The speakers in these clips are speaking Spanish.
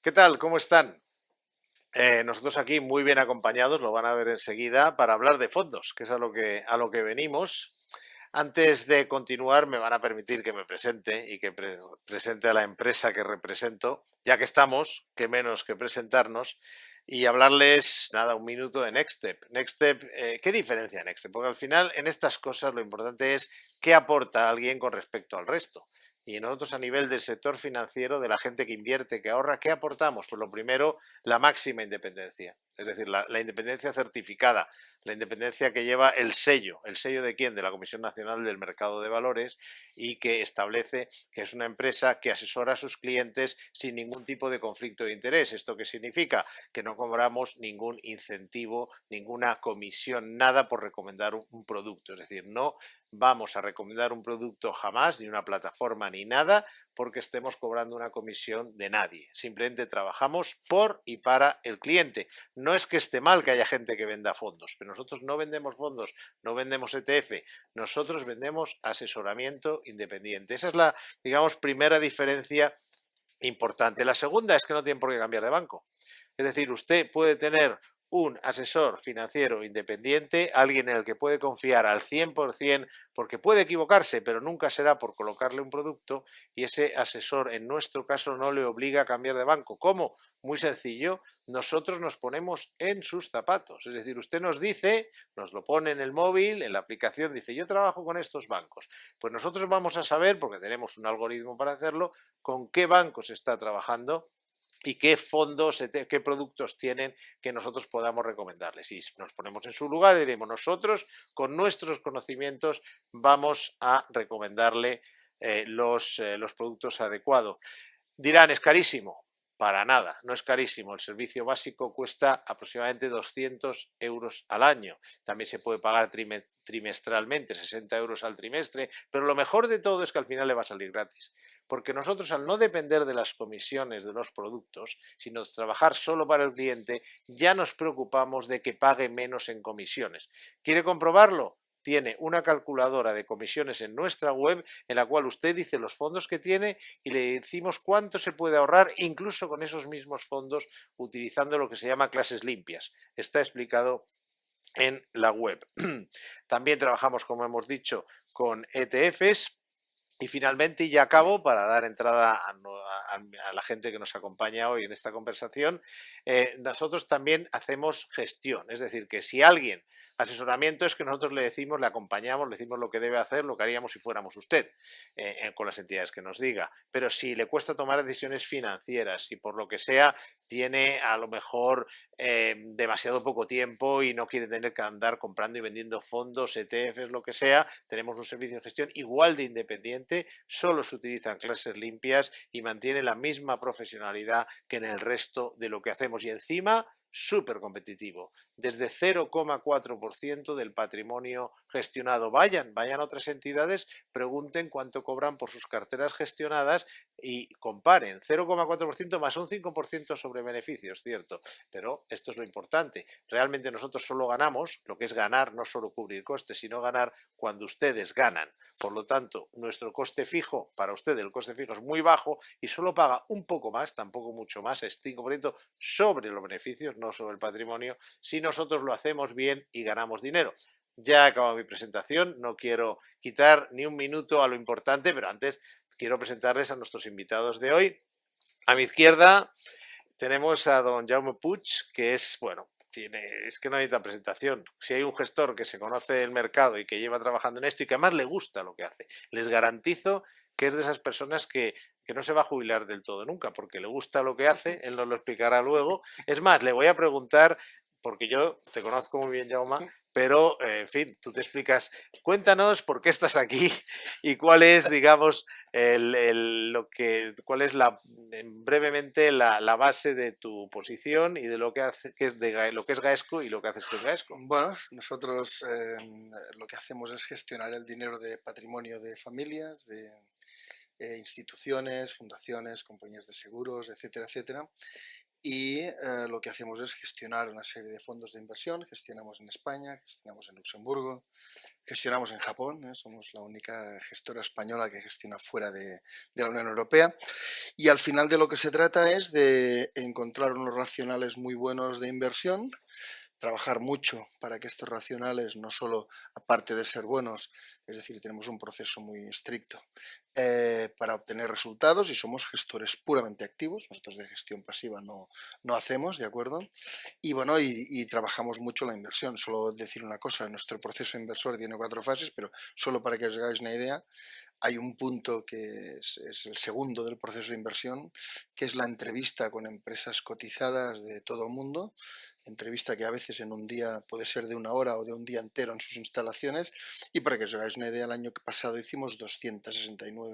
¿Qué tal? ¿Cómo están? Nosotros aquí muy bien acompañados, lo van a ver enseguida, para hablar de fondos, que es a lo que venimos. Antes de continuar, me van a permitir que me presente y que presente a la empresa que represento, ya que estamos, qué menos que presentarnos y hablarles, nada, un minuto de Nextstep. Nextstep, ¿qué diferencia Nextstep? Porque al final, en estas cosas, lo importante es qué aporta alguien con respecto al resto. Y nosotros a nivel del sector financiero, de la gente que invierte, que ahorra, ¿qué aportamos? Pues lo primero, la máxima independencia, es decir, la independencia certificada, la independencia que lleva ¿el sello de quién? De la Comisión Nacional del Mercado de Valores y que establece que es una empresa que asesora a sus clientes sin ningún tipo de conflicto de interés. ¿Esto qué significa? Que no cobramos ningún incentivo, ninguna comisión, nada por recomendar un producto, es decir, no vamos a recomendar un producto jamás, ni una plataforma, ni nada, porque estemos cobrando una comisión de nadie. Simplemente trabajamos por y para el cliente. No es que esté mal que haya gente que venda fondos, pero nosotros no vendemos fondos, no vendemos ETF, nosotros vendemos asesoramiento independiente. Esa es la, digamos, primera diferencia importante. La segunda es que no tiene por qué cambiar de banco. Es decir, usted puede tener un asesor financiero independiente, alguien en el que puede confiar al 100%, porque puede equivocarse, pero nunca será por colocarle un producto, y ese asesor, en nuestro caso, no le obliga a cambiar de banco. ¿Cómo? Muy sencillo, nosotros nos ponemos en sus zapatos. Es decir, usted nos dice, nos lo pone en el móvil, en la aplicación, dice, yo trabajo con estos bancos. Pues nosotros vamos a saber, porque tenemos un algoritmo para hacerlo, con qué bancos está trabajando y qué fondos, qué productos tienen que nosotros podamos recomendarles. Y nos ponemos en su lugar y diremos, nosotros con nuestros conocimientos vamos a recomendarle los productos adecuados. Dirán, es carísimo. Para nada, no es carísimo. El servicio básico cuesta aproximadamente 200 euros al año. También se puede pagar trimestralmente, 60 euros al trimestre, pero lo mejor de todo es que al final le va a salir gratis. Porque nosotros, al no depender de las comisiones de los productos, sino trabajar solo para el cliente, ya nos preocupamos de que pague menos en comisiones. ¿Quiere comprobarlo? Tiene una calculadora de comisiones en nuestra web en la cual usted dice los fondos que tiene y le decimos cuánto se puede ahorrar incluso con esos mismos fondos utilizando lo que se llama clases limpias. Está explicado en la web. También trabajamos, como hemos dicho, con ETFs. Y finalmente, y ya acabo, para dar entrada a la gente que nos acompaña hoy en esta conversación, nosotros también hacemos gestión. Es decir, que si alguien, asesoramiento es que nosotros le decimos, le acompañamos, le decimos lo que debe hacer, lo que haríamos si fuéramos usted, con las entidades que nos diga. Pero si le cuesta tomar decisiones financieras, si por lo que sea tiene a lo mejor demasiado poco tiempo y no quiere tener que andar comprando y vendiendo fondos, ETFs, lo que sea, tenemos un servicio de gestión igual de independiente, solo se utilizan clases limpias y mantiene la misma profesionalidad que en el resto de lo que hacemos. Y encima, súper competitivo, desde 0,4% del patrimonio gestionado. Vayan a otras entidades, pregunten cuánto cobran por sus carteras gestionadas y comparen 0,4% más un 5% sobre beneficios, cierto, pero esto es lo importante. Realmente nosotros solo ganamos, lo que es ganar, no solo cubrir costes, sino ganar cuando ustedes ganan. Por lo tanto, nuestro coste fijo, para usted el coste fijo es muy bajo y solo paga un poco más, tampoco mucho más, es 5% sobre los beneficios, no sobre el patrimonio, si nosotros lo hacemos bien y ganamos dinero. Ya he acabado mi presentación, no quiero quitar ni un minuto a lo importante, pero antes quiero presentarles a nuestros invitados de hoy. A mi izquierda tenemos a don Jaume Puig, que es, bueno, es que no necesita presentación. Si hay un gestor que se conoce el mercado y que lleva trabajando en esto y que además le gusta lo que hace, les garantizo que es de esas personas que no se va a jubilar del todo nunca, porque le gusta lo que hace, él nos lo explicará luego. Es más, le voy a preguntar, porque yo te conozco muy bien, Jaume, pero, en fin, tú te explicas, cuéntanos por qué estás aquí y cuál es, digamos, cuál es brevemente la base de tu posición y de lo que hace, que es de lo que es Gaesco y lo que haces tú en Gaesco. Bueno, nosotros lo que hacemos es gestionar el dinero de patrimonio de familias, de instituciones, fundaciones, compañías de seguros, etcétera, etcétera. Y lo que hacemos es gestionar una serie de fondos de inversión. Gestionamos en España, gestionamos en Luxemburgo, Gestionamos en Japón, somos la única gestora española que gestiona fuera de la Unión Europea. Y al final de lo que se trata es de encontrar unos racionales muy buenos de inversión, trabajar mucho para que estos racionales no solo, aparte de ser buenos, es decir, tenemos un proceso muy estricto para obtener resultados y somos gestores puramente activos, nosotros de gestión pasiva no hacemos, ¿de acuerdo? Y bueno, y trabajamos mucho la inversión. Solo decir una cosa, nuestro proceso inversor tiene 4 fases, pero solo para que os hagáis una idea, hay un punto que es el segundo del proceso de inversión, que es la entrevista con empresas cotizadas de todo el mundo, entrevista que a veces en un día puede ser de 1 hora o de un día entero en sus instalaciones, y para que os hagáis una idea, el año pasado hicimos 269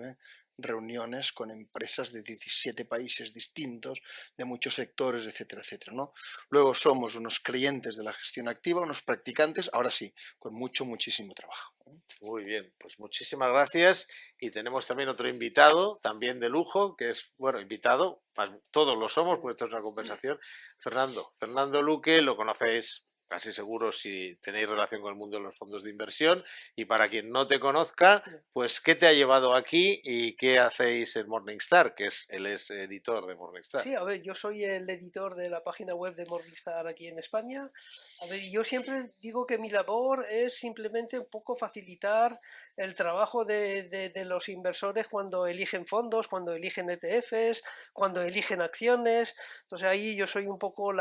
reuniones con empresas de 17 países distintos, de muchos sectores, etcétera, etcétera, ¿no? Luego somos unos creyentes de la gestión activa, unos practicantes, ahora sí, con muchísimo trabajo. Muy bien, pues muchísimas gracias. Y tenemos también otro invitado, también de lujo, que es, bueno, invitado, todos lo somos, pues esto es una conversación. Fernando Luque, lo conocéis casi seguro si tenéis relación con el mundo de los fondos de inversión. Y para quien no te conozca, pues ¿qué te ha llevado aquí y qué hacéis en Morningstar? Que él es editor de Morningstar. Sí, a ver, yo soy el editor de la página web de Morningstar aquí en España. A ver, yo siempre digo que mi labor es simplemente un poco facilitar el trabajo de los inversores cuando eligen fondos, cuando eligen ETFs, cuando eligen acciones. Entonces ahí yo soy un poco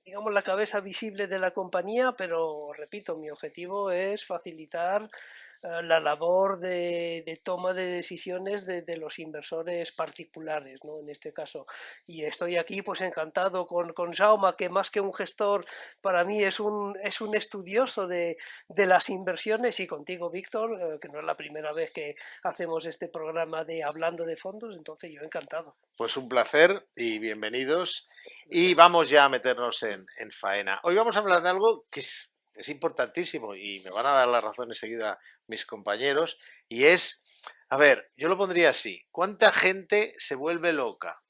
digamos, la cabeza visible de la compañía, pero repito, mi objetivo es facilitar la labor de toma de decisiones de los inversores particulares, ¿no? En este caso. Y estoy aquí pues encantado con Jaume, que más que un gestor, para mí es un estudioso de las inversiones, y contigo, Víctor, que no es la primera vez que hacemos este programa de Hablando de Fondos, entonces yo encantado. Pues un placer y bienvenidos. Y vamos ya a meternos en faena. Hoy vamos a hablar de algo que es importantísimo y me van a dar la razón enseguida mis compañeros, y es, a ver, yo lo pondría así, ¿cuánta gente se vuelve loca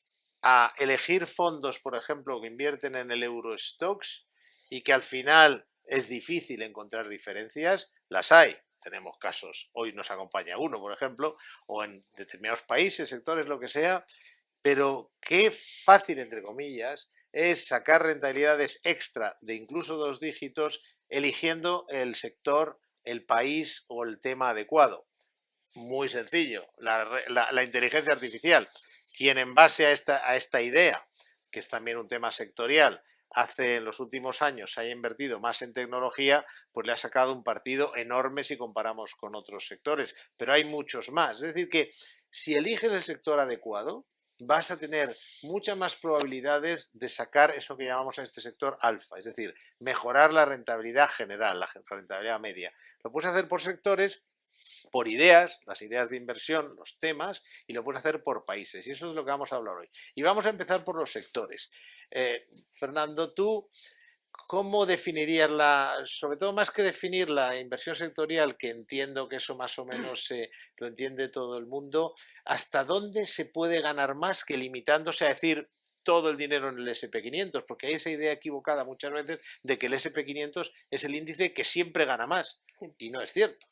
a elegir fondos, por ejemplo, que invierten en el Eurostoxx y que al final es difícil encontrar diferencias? Las hay. Tenemos casos, hoy nos acompaña uno, por ejemplo, o en determinados países, sectores, lo que sea, pero qué fácil, entre comillas, es sacar rentabilidades extra de incluso 2 dígitos eligiendo el sector, el país o el tema adecuado. Muy sencillo, la inteligencia artificial, quien en base a esta idea, que es también un tema sectorial, hace en los últimos años haya invertido más en tecnología, pues le ha sacado un partido enorme si comparamos con otros sectores, pero hay muchos más. Es decir, que si eliges el sector adecuado, vas a tener muchas más probabilidades de sacar eso que llamamos en este sector alfa, es decir, mejorar la rentabilidad general, la rentabilidad media. Lo puedes hacer por sectores, por ideas, las ideas de inversión, los temas, y lo puedes hacer por países. Y eso es lo que vamos a hablar hoy. Y vamos a empezar por los sectores. Fernando, tú, ¿cómo definirías sobre todo más que definir la inversión sectorial, que entiendo que eso más o menos lo entiende todo el mundo, hasta dónde se puede ganar más que limitándose a decir todo el dinero en el SP500? Porque hay esa idea equivocada muchas veces de que el SP500 es el índice que siempre gana más, y no es cierto.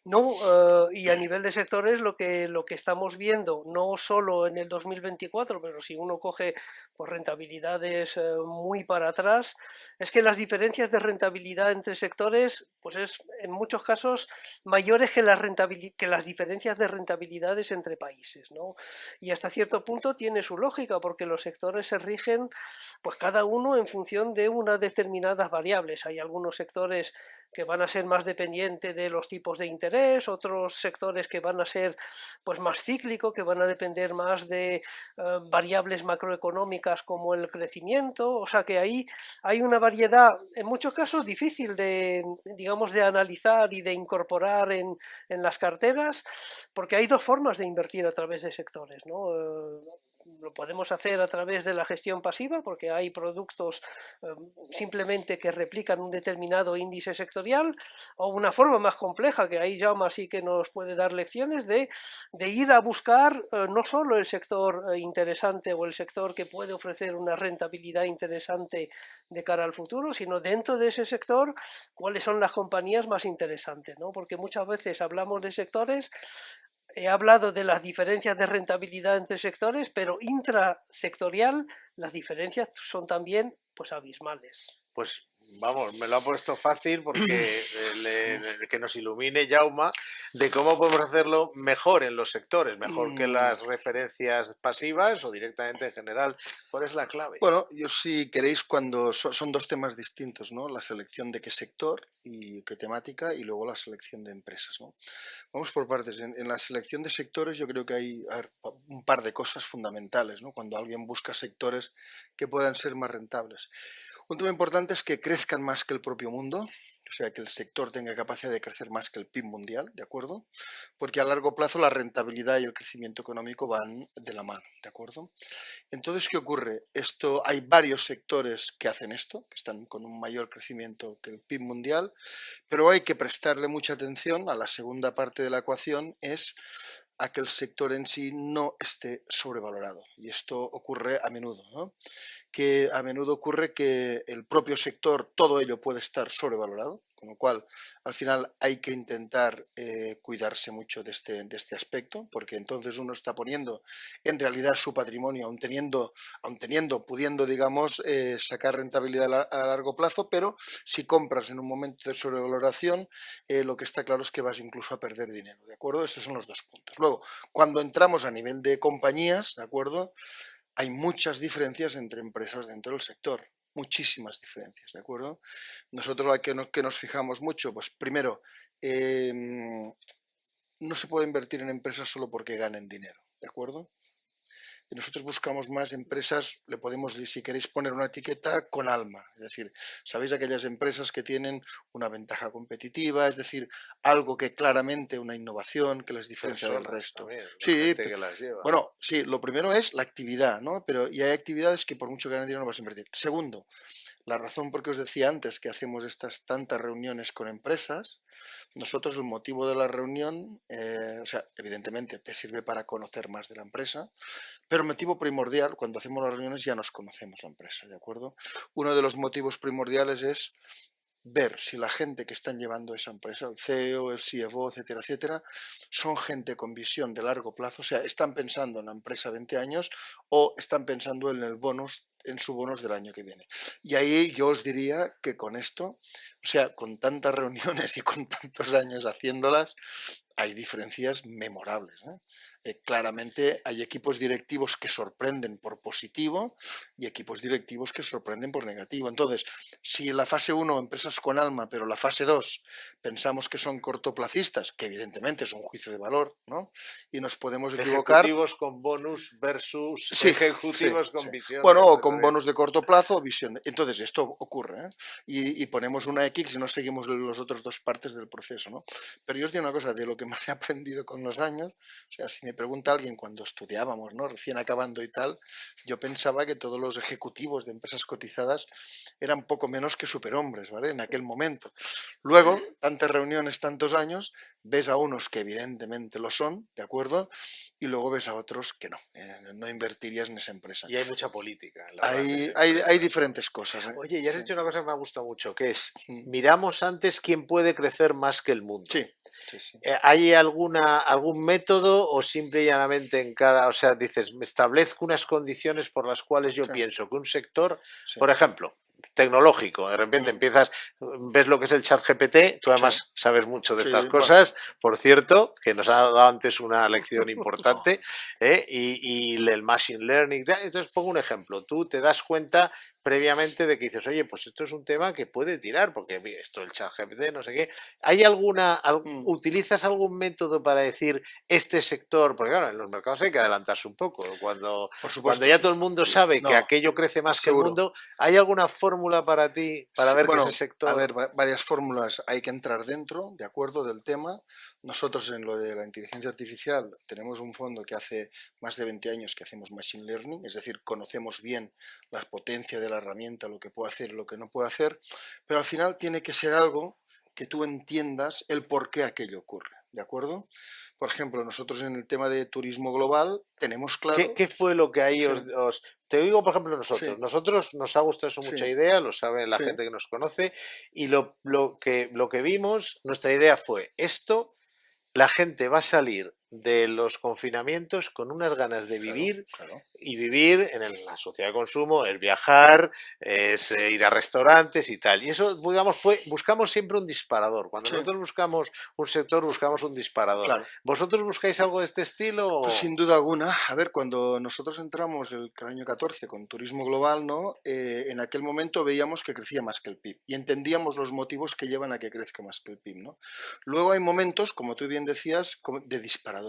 No, y a nivel de sectores lo que estamos viendo, no solo en el 2024, pero si uno coge pues, rentabilidades muy para atrás, es que las diferencias de rentabilidad entre sectores pues es en muchos casos mayores que que las diferencias de rentabilidades entre países, ¿no? Y hasta cierto punto tiene su lógica, porque los sectores se rigen pues cada uno en función de unas determinadas variables. Hay algunos sectores que van a ser más dependientes de los tipos de interés, otros sectores que van a ser pues más cíclicos, que van a depender más de variables macroeconómicas como el crecimiento. O sea que ahí hay una variedad, en muchos casos difícil de, digamos, de analizar y de incorporar en las carteras, porque hay dos formas de invertir a través de sectores, ¿no? lo podemos hacer a través de la gestión pasiva, porque hay productos simplemente que replican un determinado índice sectorial, o una forma más compleja, que ahí Jaume sí que nos puede dar lecciones, de ir a buscar no solo el sector interesante o el sector que puede ofrecer una rentabilidad interesante de cara al futuro, sino dentro de ese sector cuáles son las compañías más interesantes, ¿no? Porque muchas veces hablamos de sectores. He hablado de las diferencias de rentabilidad entre sectores, pero intrasectorial las diferencias son también pues abismales. Pues vamos, me lo ha puesto fácil porque que nos ilumine Jauma de cómo podemos hacerlo mejor en los sectores, mejor que las referencias pasivas o directamente en general. ¿Cuál es la clave? Bueno, yo si queréis, cuando son dos temas distintos, ¿no? La selección de qué sector y qué temática y luego la selección de empresas, ¿no? Vamos por partes. En la selección de sectores yo creo que hay un par de cosas fundamentales, ¿no? Cuando alguien busca sectores que puedan ser más rentables. Un tema importante es que crezcan más que el propio mundo, o sea, que el sector tenga capacidad de crecer más que el PIB mundial, ¿de acuerdo? Porque a largo plazo la rentabilidad y el crecimiento económico van de la mano, ¿de acuerdo? Entonces, ¿qué ocurre? Hay varios sectores que hacen esto, que están con un mayor crecimiento que el PIB mundial, pero hay que prestarle mucha atención a la segunda parte de la ecuación, es a que el sector en sí no esté sobrevalorado. Y esto ocurre a menudo, ¿no? Que a menudo ocurre que el propio sector, todo ello puede estar sobrevalorado, con lo cual al final hay que intentar cuidarse mucho de este aspecto, porque entonces uno está poniendo en realidad su patrimonio, pudiendo, digamos, sacar rentabilidad a largo plazo, pero si compras en un momento de sobrevaloración, lo que está claro es que vas incluso a perder dinero, ¿de acuerdo? Esos son los dos puntos. Luego, cuando entramos a nivel de compañías, ¿de acuerdo? Hay muchas diferencias entre empresas dentro del sector, muchísimas diferencias, ¿de acuerdo? Nosotros la que nos fijamos mucho, pues primero, no se puede invertir en empresas solo porque ganen dinero, ¿de acuerdo? Y nosotros buscamos más empresas, le podemos, si queréis poner una etiqueta, con alma. Es decir, ¿sabéis aquellas empresas que tienen una ventaja competitiva? Es decir, algo que claramente, una innovación que les diferencia del resto. También, Sí, gente que las lleva. bueno, sí, lo primero es la actividad, ¿no? Pero y hay actividades que por mucho que ganen dinero no vas a invertir. Segundo, la razón por que os decía antes que hacemos estas tantas reuniones con empresas, nosotros el motivo de la reunión, o sea, evidentemente te sirve para conocer más de la empresa, pero el motivo primordial, cuando hacemos las reuniones ya nos conocemos la empresa, ¿de acuerdo? Uno de los motivos primordiales es ver si la gente que están llevando esa empresa, el CEO, el CFO, etcétera, etcétera, son gente con visión de largo plazo, o sea, están pensando en la empresa 20 años o están pensando en el bonus, en su bonus del año que viene. Y ahí yo os diría que con esto, o sea, con tantas reuniones y con tantos años haciéndolas, hay diferencias memorables, ¿eh? Claramente hay equipos directivos que sorprenden por positivo y equipos directivos que sorprenden por negativo. Entonces, si en la fase 1 empresas con alma, pero la fase 2 pensamos que son cortoplacistas, que evidentemente es un juicio de valor, ¿no? Y nos podemos equivocar. Ejecutivos con bonus versus Sí, ejecutivos sí, con sí. visión. Bueno, o con bonus de corto plazo o visión. Entonces, esto ocurre, ¿eh? Y ponemos una X y no seguimos las otras dos partes del proceso, ¿no? Pero yo os digo una cosa, de lo que más he aprendido con los años, o sea, si me pregunta alguien cuando estudiábamos, ¿no? Recién acabando y tal, yo pensaba que todos los ejecutivos de empresas cotizadas eran poco menos que superhombres, ¿vale? En aquel momento. Luego, tantas reuniones, tantos años, ves a unos que evidentemente lo son, ¿de acuerdo? Y luego ves a otros que no, no invertirías en esa empresa. Y hay mucha política en la Hay diferentes cosas, ¿eh? Oye, y has Sí. dicho una cosa que me ha gustado mucho, que es, miramos antes quién puede crecer más que el mundo. Sí, sí, sí. ¿Hay algún método o simple y llanamente en cada, o sea, dices, me establezco unas condiciones por las cuales yo Sí. pienso que un sector, Sí. por ejemplo, tecnológico, de repente empiezas, ves lo que es el chat GPT, tú además sabes mucho de Sí, estas bueno. cosas, por cierto, que nos ha dado antes una lección importante, y el machine learning, entonces pongo un ejemplo, tú te das cuenta previamente de que dices, oye, pues esto es un tema que puede tirar, porque esto el chat GPT, no sé qué, ¿hay utilizas algún método para decir este sector? Porque claro, en los mercados hay que adelantarse un poco, cuando ya todo el mundo sabe que aquello crece más que el mundo, ¿hay alguna fórmula para ti para ver que ese sector? A ver, varias fórmulas, hay que entrar dentro, de acuerdo, del tema. Nosotros en lo de la inteligencia artificial tenemos un fondo que hace más de 20 años que hacemos machine learning, es decir, conocemos bien la potencia de la herramienta, lo que puede hacer, lo que no puede hacer, pero al final tiene que ser algo que tú entiendas el por qué aquello ocurre, ¿de acuerdo? Por ejemplo, nosotros en el tema de turismo global tenemos claro... ¿Qué fue lo que ahí Sí, te digo, por ejemplo, sí, nosotros nos ha gustado eso sí, mucha idea, lo sabe la sí, gente que nos conoce, y lo que vimos, nuestra idea fue esto, la gente va a salir de los confinamientos con unas ganas de claro, vivir claro. y vivir en la sociedad de consumo, el viajar, es ir a restaurantes y tal. Y eso, digamos, buscamos siempre un disparador. Cuando Sí, nosotros buscamos un sector, buscamos un disparador. claro. ¿Vosotros buscáis algo de este estilo? Pues sin duda alguna, a ver, cuando nosotros entramos el año 14 con turismo global, ¿no? En aquel momento veíamos que crecía más que el PIB y entendíamos los motivos que llevan a que crezca más que el PIB, ¿no? Luego hay momentos, como tú bien decías, de disparador.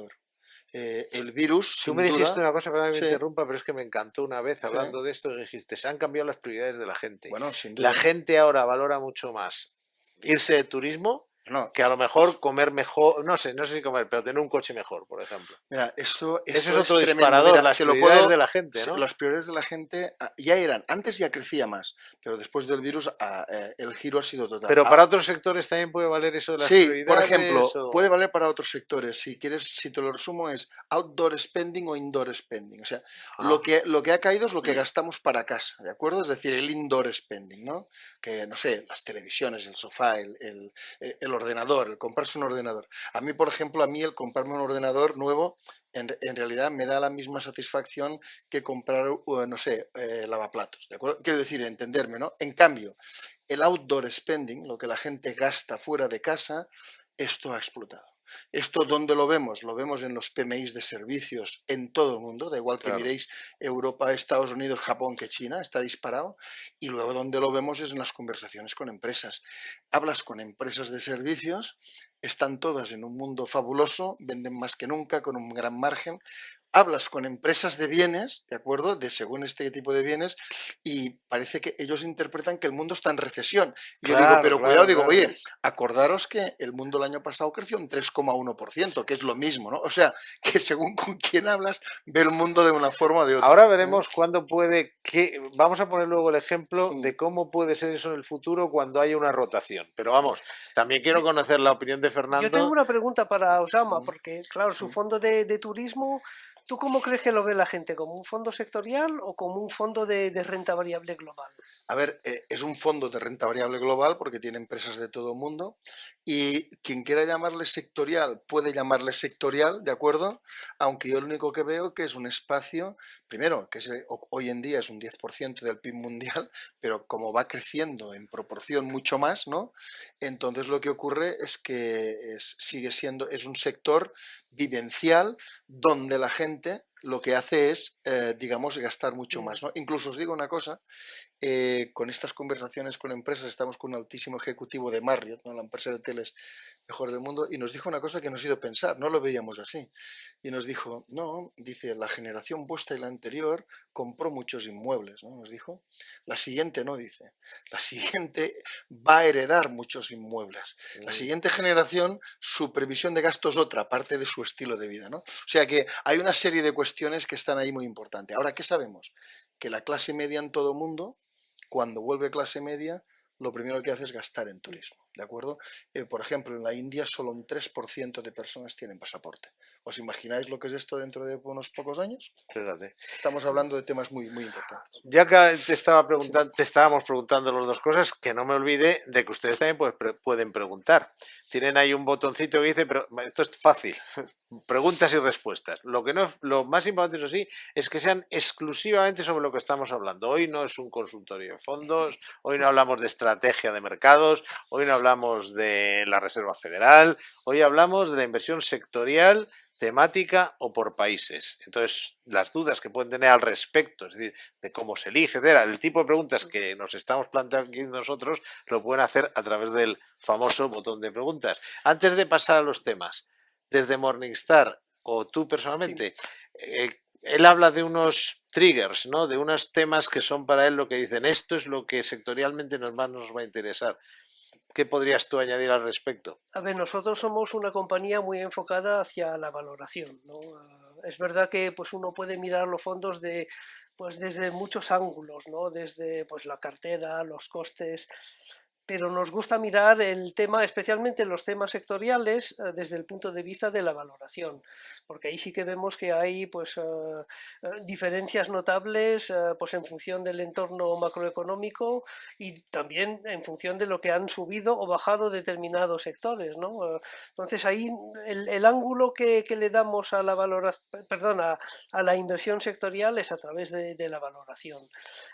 El virus, Tú me sin dijiste duda, una cosa, perdón que me sí, interrumpa, pero es que me encantó una vez sí, hablando de esto, que dijiste, se han cambiado las prioridades de la gente. bueno, sin La duda. gente ahora valora mucho más irse de turismo No, que a lo mejor comer mejor, no sé si comer, pero tener un coche mejor, por ejemplo. mira, Ese es esto es otro tremendo. disparador, Mira, las te lo prioridades de puedo. la gente, ¿no? Las prioridades de la gente ya eran. Antes ya crecía más, pero después del virus el giro ha sido total. Pero para otros sectores también puede valer eso de las Sí, por prioridades ejemplo, puede o... valer para otros sectores. Si quieres, si te lo resumo, es outdoor spending o indoor spending. O sea, Ah, lo que ha caído es lo que gastamos para casa, ¿de acuerdo? Es decir, el indoor spending, ¿no? Que, no sé, las televisiones, el sofá, el ordenador, el comprarse un ordenador. A mí, por ejemplo, el comprarme un ordenador nuevo, en realidad me da la misma satisfacción que comprar, no sé, lavaplatos, ¿de acuerdo? Quiero decir, entenderme, ¿no? En cambio, el outdoor spending, lo que la gente gasta fuera de casa, esto ha explotado. ¿Esto dónde lo vemos? Lo vemos en los PMIs de servicios en todo el mundo, da igual que claro. miréis Europa, Estados Unidos, Japón que China, está disparado. Y luego donde lo vemos es en las conversaciones con empresas. Hablas con empresas de servicios, están todas en un mundo fabuloso, venden más que nunca, con un gran margen. Hablas con empresas de bienes, ¿de acuerdo? De según este tipo de bienes, y parece que ellos interpretan que el mundo está en recesión. Y yo digo, Claro, pero cuidado, claro, digo, claro. oye, acordaros que el mundo el año pasado creció un 3,1%, que es lo mismo, ¿no? O sea, que según con quién hablas, ve el mundo de una forma o de otra. Ahora veremos cuándo puede, vamos a poner luego el ejemplo Mm, de cómo puede ser eso en el futuro cuando haya una rotación. Pero vamos, también quiero conocer la opinión de Yo tengo Fernando. una pregunta para Osama, mm, porque claro, su sí. fondo de turismo, ¿tú cómo crees que lo ve la gente? ¿Como un fondo sectorial o como un fondo de renta variable global? A ver, es un fondo de renta variable global porque tiene empresas de todo el mundo y quien quiera llamarle sectorial puede llamarle sectorial, ¿de acuerdo? Aunque yo lo único que veo que es un espacio, primero, que hoy en día es un 10% del PIB mundial, pero como va creciendo en proporción mucho más, ¿no? Entonces lo que ocurre es que sigue siendo, es un sector vivencial donde la gente lo que hace es, digamos, gastar mucho Mm. más, ¿no? Incluso os digo una cosa, con estas conversaciones con empresas, estamos con un altísimo ejecutivo de Marriott, ¿no? La empresa de hoteles mejor del mundo, y nos dijo una cosa que nos hizo pensar, no lo veíamos así. Y nos dijo, no, dice, la generación vuestra y la anterior compró muchos inmuebles, ¿no? Nos dijo. La siguiente no, dice. La siguiente va a heredar muchos inmuebles. La siguiente generación, su previsión de gasto es otra, parte de su estilo de vida, ¿no? O sea que hay una serie de cuestiones que están ahí muy importantes. Ahora, ¿qué sabemos? Que la clase media en todo el mundo, cuando vuelve clase media, lo primero que hace es gastar en turismo, ¿de acuerdo? Por ejemplo, en la India solo un 3% de personas tienen pasaporte. ¿Os imagináis lo que es esto dentro de unos pocos años? Fíjate. Estamos hablando de temas muy, muy importantes. Ya que Sí, te estábamos preguntando las dos cosas, que no me olvide de que ustedes también pueden preguntar. Tienen ahí un botoncito que dice, pero esto es fácil, preguntas y respuestas. Lo que no, lo más importante, eso sí, es que sean exclusivamente sobre lo que estamos hablando. Hoy no es un consultorio de fondos, hoy no hablamos de estrategia de mercados, hoy no hablamos de la Reserva Federal, hoy hablamos de la inversión sectorial, temática o por países. Entonces, las dudas que pueden tener al respecto, es decir, de cómo se elige, etcétera, el tipo de preguntas que nos estamos planteando aquí nosotros, lo pueden hacer a través del famoso botón de preguntas. Antes de pasar a los temas, desde Morningstar o tú Sí. personalmente, él habla de unos triggers, ¿no? De unos temas que son para él lo que dicen, esto es lo que sectorialmente más nos va a interesar. ¿Qué podrías tú añadir al respecto? A ver, nosotros somos una compañía muy enfocada hacia la valoración, ¿no? Es verdad que pues uno puede mirar los fondos pues desde muchos ángulos, ¿no? Desde pues la cartera, los costes, pero nos gusta mirar el tema, especialmente los temas sectoriales, desde el punto de vista de la valoración, porque ahí sí que vemos que hay pues diferencias notables pues en función del entorno macroeconómico y también en función de lo que han subido o bajado determinados sectores, ¿no? Entonces ahí el ángulo que le damos a la valoración, perdón, a la inversión sectorial es a través de la valoración.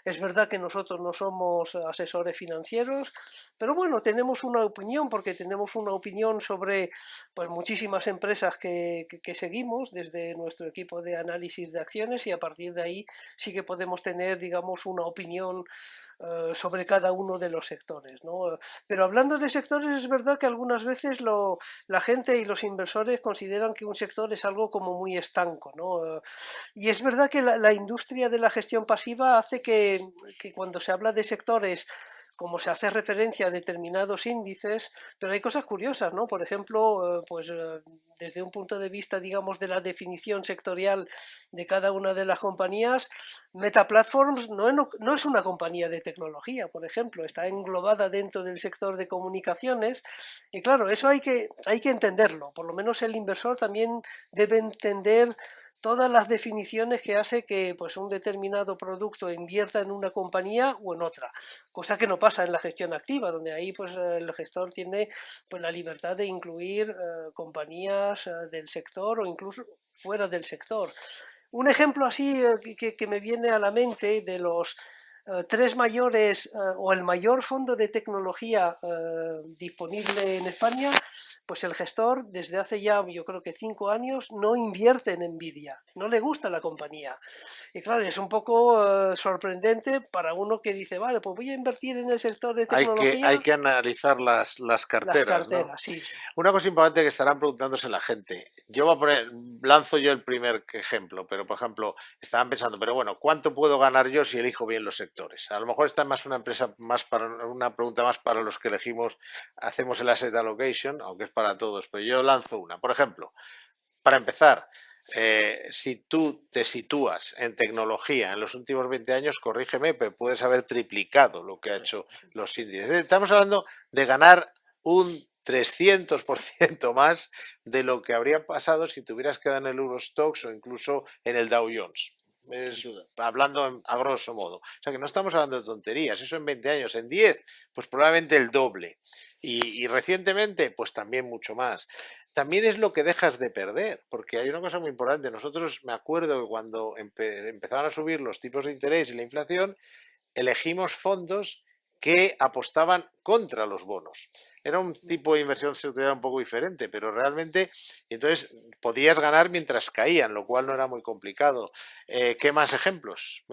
Es verdad que nosotros no somos asesores financieros, pero bueno, tenemos una opinión, porque tenemos una opinión sobre pues, muchísimas empresas que seguimos desde nuestro equipo de análisis de acciones, y a partir de ahí sí que podemos tener, digamos, una opinión sobre cada uno de los sectores, ¿no? Pero hablando de sectores, es verdad que algunas veces la gente y los inversores consideran que un sector es algo como muy estanco, ¿no? Y es verdad que la industria de la gestión pasiva hace que cuando se habla de sectores, como se hace referencia a determinados índices, pero hay cosas curiosas, ¿no? Por ejemplo, desde un punto de vista, digamos, de la definición sectorial de cada una de las compañías, Meta Platforms no es una compañía de tecnología, por ejemplo, está englobada dentro del sector de comunicaciones, y claro, eso hay que entenderlo, por lo menos el inversor también debe entender todas las definiciones que hace que pues, un determinado producto invierta en una compañía o en otra, cosa que no pasa en la gestión activa, donde ahí pues, el gestor tiene pues, la libertad de incluir compañías del sector o incluso fuera del sector. Un ejemplo así que me viene a la mente de los tres mayores o el mayor fondo de tecnología disponible en España, pues el gestor desde hace ya yo creo que 5 años no invierte en Nvidia, no le gusta la compañía. Y claro, es un poco sorprendente para uno que dice, vale, pues voy a invertir en el sector de Hay tecnología. que analizar las Las carteras, ¿no? carteras, sí. Una cosa importante que estarán preguntándose la gente. Yo voy a poner, lanzo yo el primer ejemplo, pero por ejemplo, estarán pensando, pero bueno, ¿cuánto puedo ganar yo si elijo bien los sectores? A lo mejor esta es más una empresa, más para una pregunta más para los que elegimos, hacemos el asset allocation, aunque es para todos, pero yo lanzo una. Por ejemplo, para empezar, si tú te sitúas en tecnología en los últimos 20 años, corrígeme, pero puedes haber triplicado lo que ha hecho los índices. Estamos hablando de ganar un 300% más de lo que habría pasado si te hubieras quedado en el Eurostoxx o incluso en el Dow Jones. Hablando a grosso modo. O sea que no estamos hablando de tonterías, eso en 20 años, en 10, pues probablemente el doble. Y recientemente, pues también mucho más. También es lo que dejas de perder, porque hay una cosa muy importante. Nosotros, me acuerdo que cuando empezaron a subir los tipos de interés y la inflación, elegimos fondos que apostaban contra los bonos. Era un tipo de inversión sectorial un poco diferente, pero realmente entonces podías ganar mientras caían, lo cual no era muy complicado. ¿Qué más ejemplos?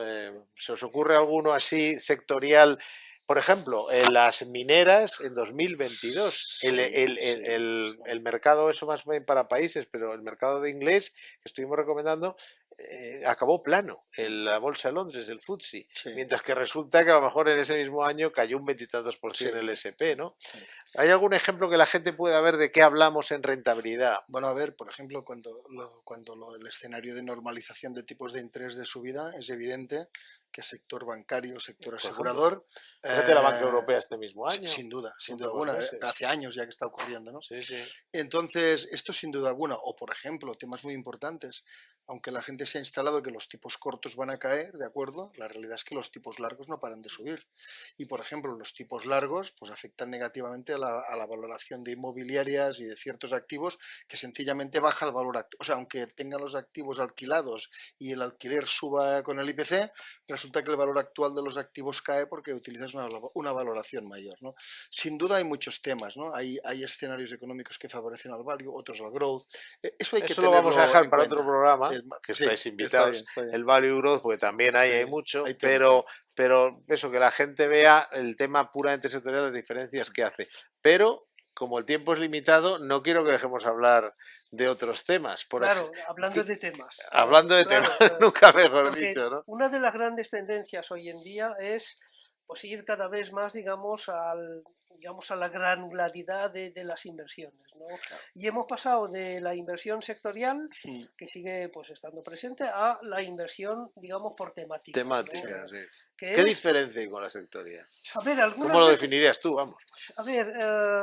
¿Se os ocurre alguno así sectorial? Por ejemplo, en las mineras en 2022, el mercado, eso más bien para países, pero el mercado de inglés que estuvimos recomendando, acabó plano en la bolsa de Londres, del FTSE, mientras que resulta que a lo mejor en ese mismo año cayó un 20% el SP, ¿no? ¿Hay algún ejemplo que la gente pueda ver de qué hablamos en rentabilidad? Bueno, a ver, por ejemplo, el escenario de normalización de tipos de interés de subida, es evidente que sector bancario, sector asegurador... Fíjate la Banca Europea este mismo año. Sin duda alguna, hace años ya que está ocurriendo, ¿no? Sí, sí. Entonces, esto sin duda alguna, o por ejemplo, temas muy importantes, aunque la gente se ha instalado que los tipos cortos van a caer, ¿de acuerdo? La realidad es que los tipos largos no paran de subir. Y, por ejemplo, los tipos largos pues afectan negativamente a la valoración de inmobiliarias y de ciertos activos, que sencillamente baja el valor actual. O sea, aunque tengan los activos alquilados y el alquiler suba con el IPC, resulta que el valor actual de los activos cae porque utilizas una valoración mayor, ¿no? Sin duda hay muchos temas, ¿no? Hay escenarios económicos que favorecen al value, otros al growth. Eso lo vamos a dejar para otro programa, que estáis invitados, está bien. el value growth, porque también hay mucho, pero eso, que la gente vea el tema puramente sectorial, las diferencias que hace. Pero, como el tiempo es limitado, no quiero que dejemos hablar de otros temas. Hablando de temas. Hablando de temas, nunca mejor dicho, ¿no? Una de las grandes tendencias hoy en día es pues ir cada vez más, digamos, a la granularidad de las inversiones, ¿no? Y hemos pasado de la inversión sectorial, que sigue pues estando presente, a la inversión, digamos, por temática, ¿no? Temática, sí. Que ¿Qué es, diferencia hay con la sectorial? a ver, ¿Cómo lo definirías tú? Vamos. a ver,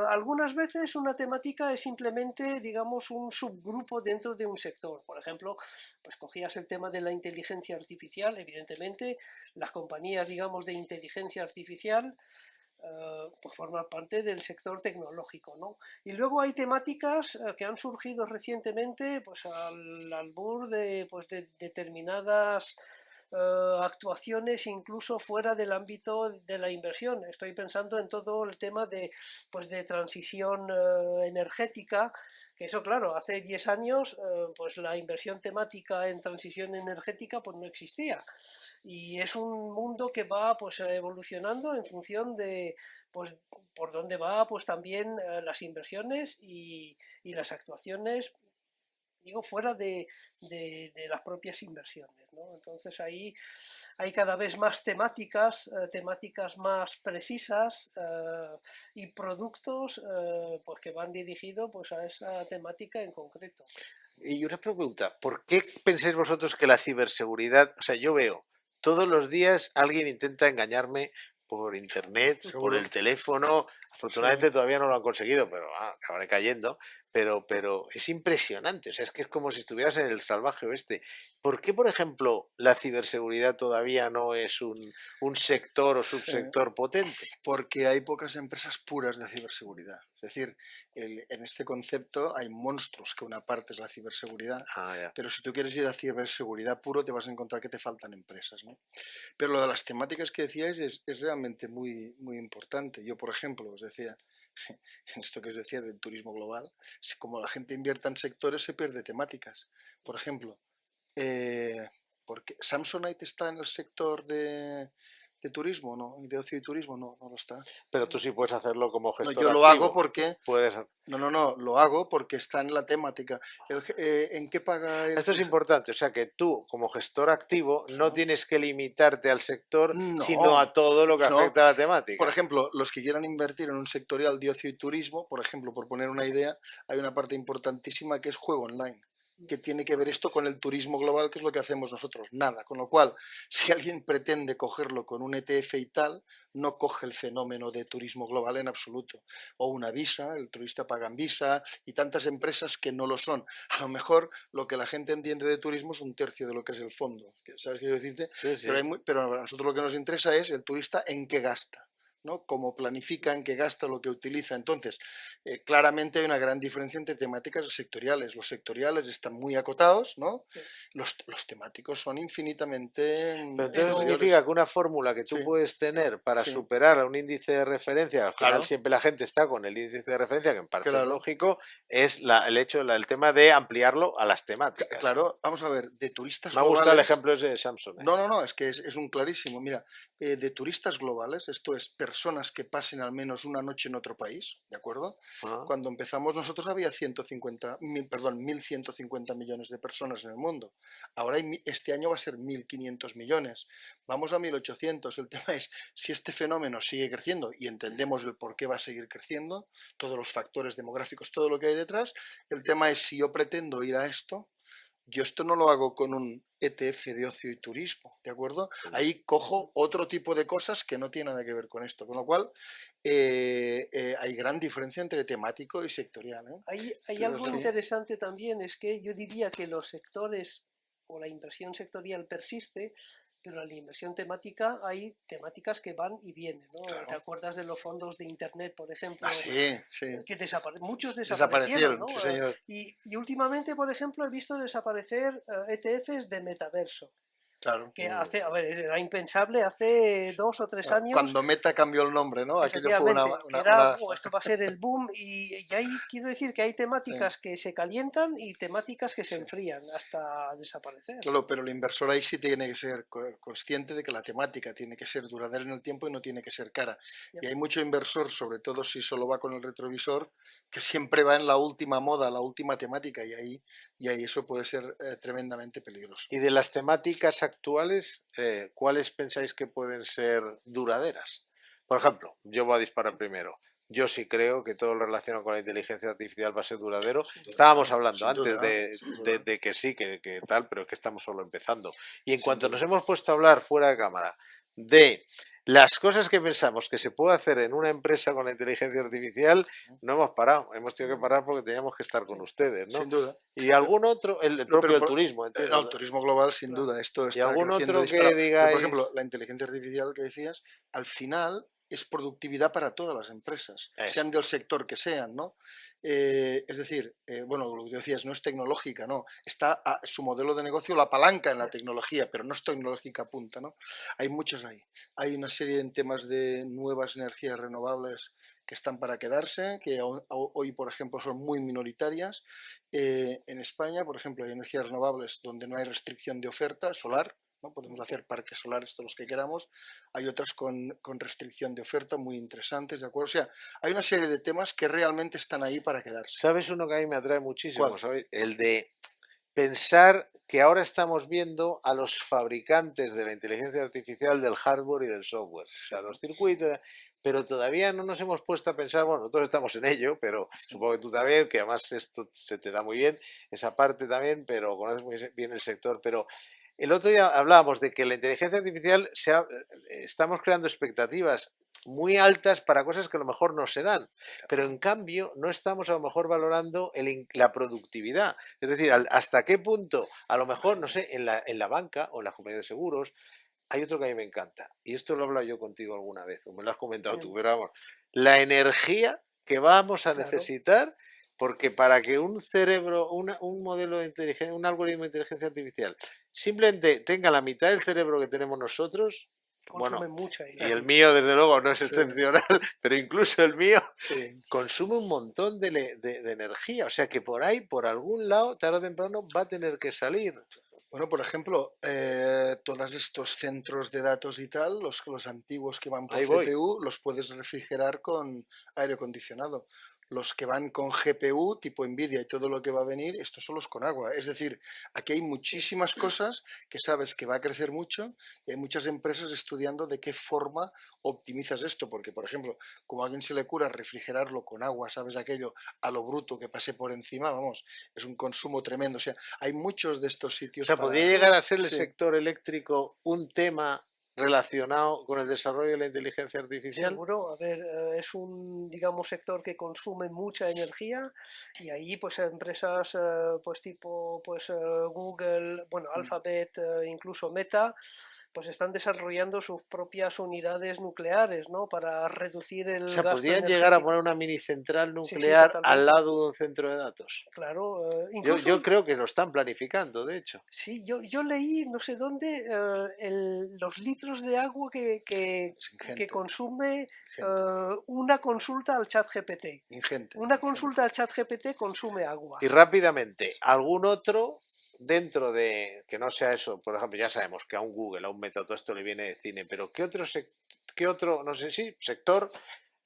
algunas veces una temática es simplemente, digamos, un subgrupo dentro de un sector. Por ejemplo, pues cogías el tema de la inteligencia artificial, evidentemente, las compañías, digamos, de inteligencia artificial, pues forman parte del sector tecnológico, ¿no? Y luego hay temáticas que han surgido recientemente, pues al albur de, pues, de determinadas actuaciones incluso fuera del ámbito de la inversión. Estoy pensando en todo el tema de, pues de transición energética, que eso claro, hace 10 años pues la inversión temática en transición energética pues no existía. Y es un mundo que va pues evolucionando en función de pues por dónde va pues también las inversiones y las actuaciones, digo, fuera de las propias inversiones, ¿no? Entonces ahí hay cada vez más temáticas, temáticas más precisas y productos pues que van dirigidos pues a esa temática en concreto. Y una pregunta, ¿por qué pensáis vosotros que la ciberseguridad, o sea, yo veo todos los días alguien intenta engañarme por internet, por Seguro. el teléfono? Afortunadamente todavía no lo han conseguido, pero acabaré cayendo. Pero es impresionante, o sea, es que es como si estuvieras en el salvaje oeste. ¿Por qué, por ejemplo, la ciberseguridad todavía no es un sector o subsector potente? Porque hay pocas empresas puras de ciberseguridad. Es decir, en este concepto hay monstruos, que una parte es la ciberseguridad, Ah, ya. pero si tú quieres ir a ciberseguridad puro te vas a encontrar que te faltan empresas, ¿no? Pero lo de las temáticas que decíais es realmente muy, muy importante. Yo, por ejemplo, os decía, en esto que os decía del turismo global, como la gente invierta en sectores se pierde temáticas. Por ejemplo, porque Samsonite está en el sector de turismo, ¿no? Y de ocio y turismo, no, no lo está. Pero tú sí puedes hacerlo como No, gestor yo lo hago activo. porque... Puedes... No, lo hago porque está en la temática. ¿En qué paga el... Esto es importante, o sea que tú como gestor activo no tienes que limitarte al sector, sino No, a todo lo que no. afecta a la Por temática. ejemplo, los que quieran invertir en un sectorial de ocio y turismo, por ejemplo, por poner una idea, hay una parte importantísima que es juego online. ¿Qué tiene que ver esto con el turismo global, que es lo que hacemos nosotros? Nada. Con lo cual, si alguien pretende cogerlo con un ETF y tal, no coge el fenómeno de turismo global en absoluto. O una Visa, el turista paga en Visa, y tantas empresas que no lo son. A lo mejor lo que la gente entiende de turismo es un tercio de lo que es el fondo. ¿Sabes qué quiero decirte? Sí, sí. Pero a nosotros lo que nos interesa es el turista en qué gasta, ¿no? Cómo planifica, en qué gasta, lo que utiliza. Entonces, claramente hay una gran diferencia entre temáticas y sectoriales. Los sectoriales están muy acotados, ¿no? Sí. Los temáticos son infinitamente Pero entonces superiores. significa que una fórmula que tú Sí. puedes tener para Sí. superar a un índice de referencia, al final Claro. siempre la gente está con el índice de referencia, que en parte es Claro. lógico, es el tema de ampliarlo a las temáticas. Claro, vamos a ver, de turistas Me ha globales... gustado el ejemplo ese de Samsung. No, es que es un clarísimo. Mira, de turistas globales, esto es personas que pasen al menos una noche en otro país, ¿de acuerdo? Cuando empezamos nosotros había 1.150 millones de personas en el mundo. Ahora este año va a ser 1.500 millones. Vamos a 1.800. El tema es si este fenómeno sigue creciendo, y entendemos el por qué va a seguir creciendo, todos los factores demográficos, todo lo que hay detrás. El tema es si yo pretendo ir a esto, yo esto no lo hago con un ETF de ocio y turismo, ¿de acuerdo? Ahí cojo otro tipo de cosas que no tienen nada que ver con esto, con lo cual hay gran diferencia entre temático y sectorial, ¿eh? Hay algo interesante también, es que yo diría que los sectores o la inversión sectorial persiste, pero en la inversión temática hay temáticas que van y vienen, ¿no? Claro. ¿Te acuerdas de los fondos de Internet, por ejemplo? Sí. Que muchos desaparecieron, ¿no? Sí, señor. Y últimamente, por ejemplo, he visto desaparecer ETFs de metaverso. Claro. Que era impensable hace 2 o 3 años. Cuando Meta cambió el nombre, ¿no? Aquello fue esto va a ser el boom, y ahí quiero decir que hay temáticas que se calientan y temáticas que se enfrían hasta desaparecer. Claro, pero el inversor ahí sí tiene que ser consciente de que la temática tiene que ser duradera en el tiempo y no tiene que ser cara. Y hay mucho inversor, sobre todo si solo va con el retrovisor, que siempre va en la última moda, la última temática, y ahí eso puede ser tremendamente peligroso. Y de las temáticas actuales, ¿cuáles pensáis que pueden ser duraderas? Por ejemplo, yo voy a disparar primero. Yo sí creo que todo lo relacionado con la inteligencia artificial va a ser duradero. Sin duda, Estábamos hablando sin antes duda, sin duda, de que sí, que tal, pero es que estamos solo empezando. Y en sin cuanto nos duda. hemos puesto a hablar fuera de cámara de las cosas que pensamos que se puede hacer en una empresa con la inteligencia artificial, no hemos parado. Hemos tenido que parar porque teníamos que estar con ustedes, ¿no? Sin duda. Y algún otro, el No, pero propio el turismo, no, el entiendo. turismo global, sin Claro. duda, esto Y está algún creciendo otro que disparado. Pero, por ejemplo, digáis, la inteligencia artificial que decías, al final es productividad para todas las empresas, eso. sean del sector que sean, ¿no? Es decir, bueno, lo que decías, no es tecnológica, no. Su modelo de negocio la palanca en la tecnología, pero no es tecnológica punta, ¿no? Hay muchos ahí. Hay una serie de temas de nuevas energías renovables que están para quedarse, que hoy, por ejemplo, son muy minoritarias. En España, por ejemplo, hay energías renovables donde no hay restricción de oferta, solar, ¿no? Podemos hacer parques solares todos los que queramos. Hay otras con restricción de oferta muy interesantes, ¿de acuerdo? O sea, hay una serie de temas que realmente están ahí para quedarse. ¿Sabes uno que a mí me atrae muchísimo? ¿Cuál? ¿Sabes? El de pensar que ahora estamos viendo a los fabricantes de la inteligencia artificial del hardware y del software, o sea, Sí, los circuitos, pero todavía no nos hemos puesto a pensar, bueno, nosotros estamos en ello, pero sí. supongo que tú también, que además esto se te da muy bien, esa parte también, pero conoces muy bien el sector, pero el otro día hablábamos de que la inteligencia artificial estamos creando expectativas muy altas para cosas que a lo mejor no se dan, pero en cambio no estamos a lo mejor valorando la productividad. Es decir, hasta qué punto, a lo mejor, no sé, en la banca o en la compañía de seguros, hay otro que a mí me encanta, y esto lo he hablado yo contigo alguna vez, o me lo has comentado tú, pero vamos, la energía que vamos a Claro. necesitar, porque para que un cerebro, un modelo de inteligencia, un algoritmo de inteligencia artificial, simplemente tenga la mitad del cerebro que tenemos nosotros, Consume bueno, mucha y el energía. mío desde luego no es Sí, excepcional, pero incluso el mío sí. consume un montón de energía, o sea que por ahí, por algún lado, tarde o temprano va a tener que salir. Bueno, por ejemplo, todos estos centros de datos y tal, los antiguos que van por Ahí voy. CPU, los puedes refrigerar con aire acondicionado. Los que van con GPU, tipo Nvidia y todo lo que va a venir, estos son los con agua. Es decir, aquí hay muchísimas cosas que sabes que va a crecer mucho y hay muchas empresas estudiando de qué forma optimizas esto. Porque, por ejemplo, como a alguien se le cura refrigerarlo con agua, ¿sabes? Aquello a lo bruto que pase por encima, vamos, es un consumo tremendo. O sea, hay muchos de estos O sitios sea, para... ¿podría llegar a ser el Sí, sector eléctrico un tema relacionado con el desarrollo de la inteligencia artificial? Seguro, a ver, es un, digamos, sector que consume mucha energía y ahí pues empresas pues tipo pues Google, bueno, mm, Alphabet, incluso Meta, pues están desarrollando sus propias unidades nucleares, ¿no? Para reducir O el sea, gasto ¿podrían llegar a poner energético. una mini central Sí, sí, nuclear al totalmente. lado de un centro de datos? Claro, Yo incluso creo que lo están planificando, de hecho. sí, yo leí, no sé dónde, los litros de agua es que ingente, consume ingente, una consulta al chat GPT. ingente, Una ingente. consulta al chat GPT consume agua. Y rápidamente, Sí. algún otro dentro de que no sea eso, por ejemplo, ya sabemos que a un Google, a un Meta, todo esto le viene de cine, pero qué otro, no sé si sector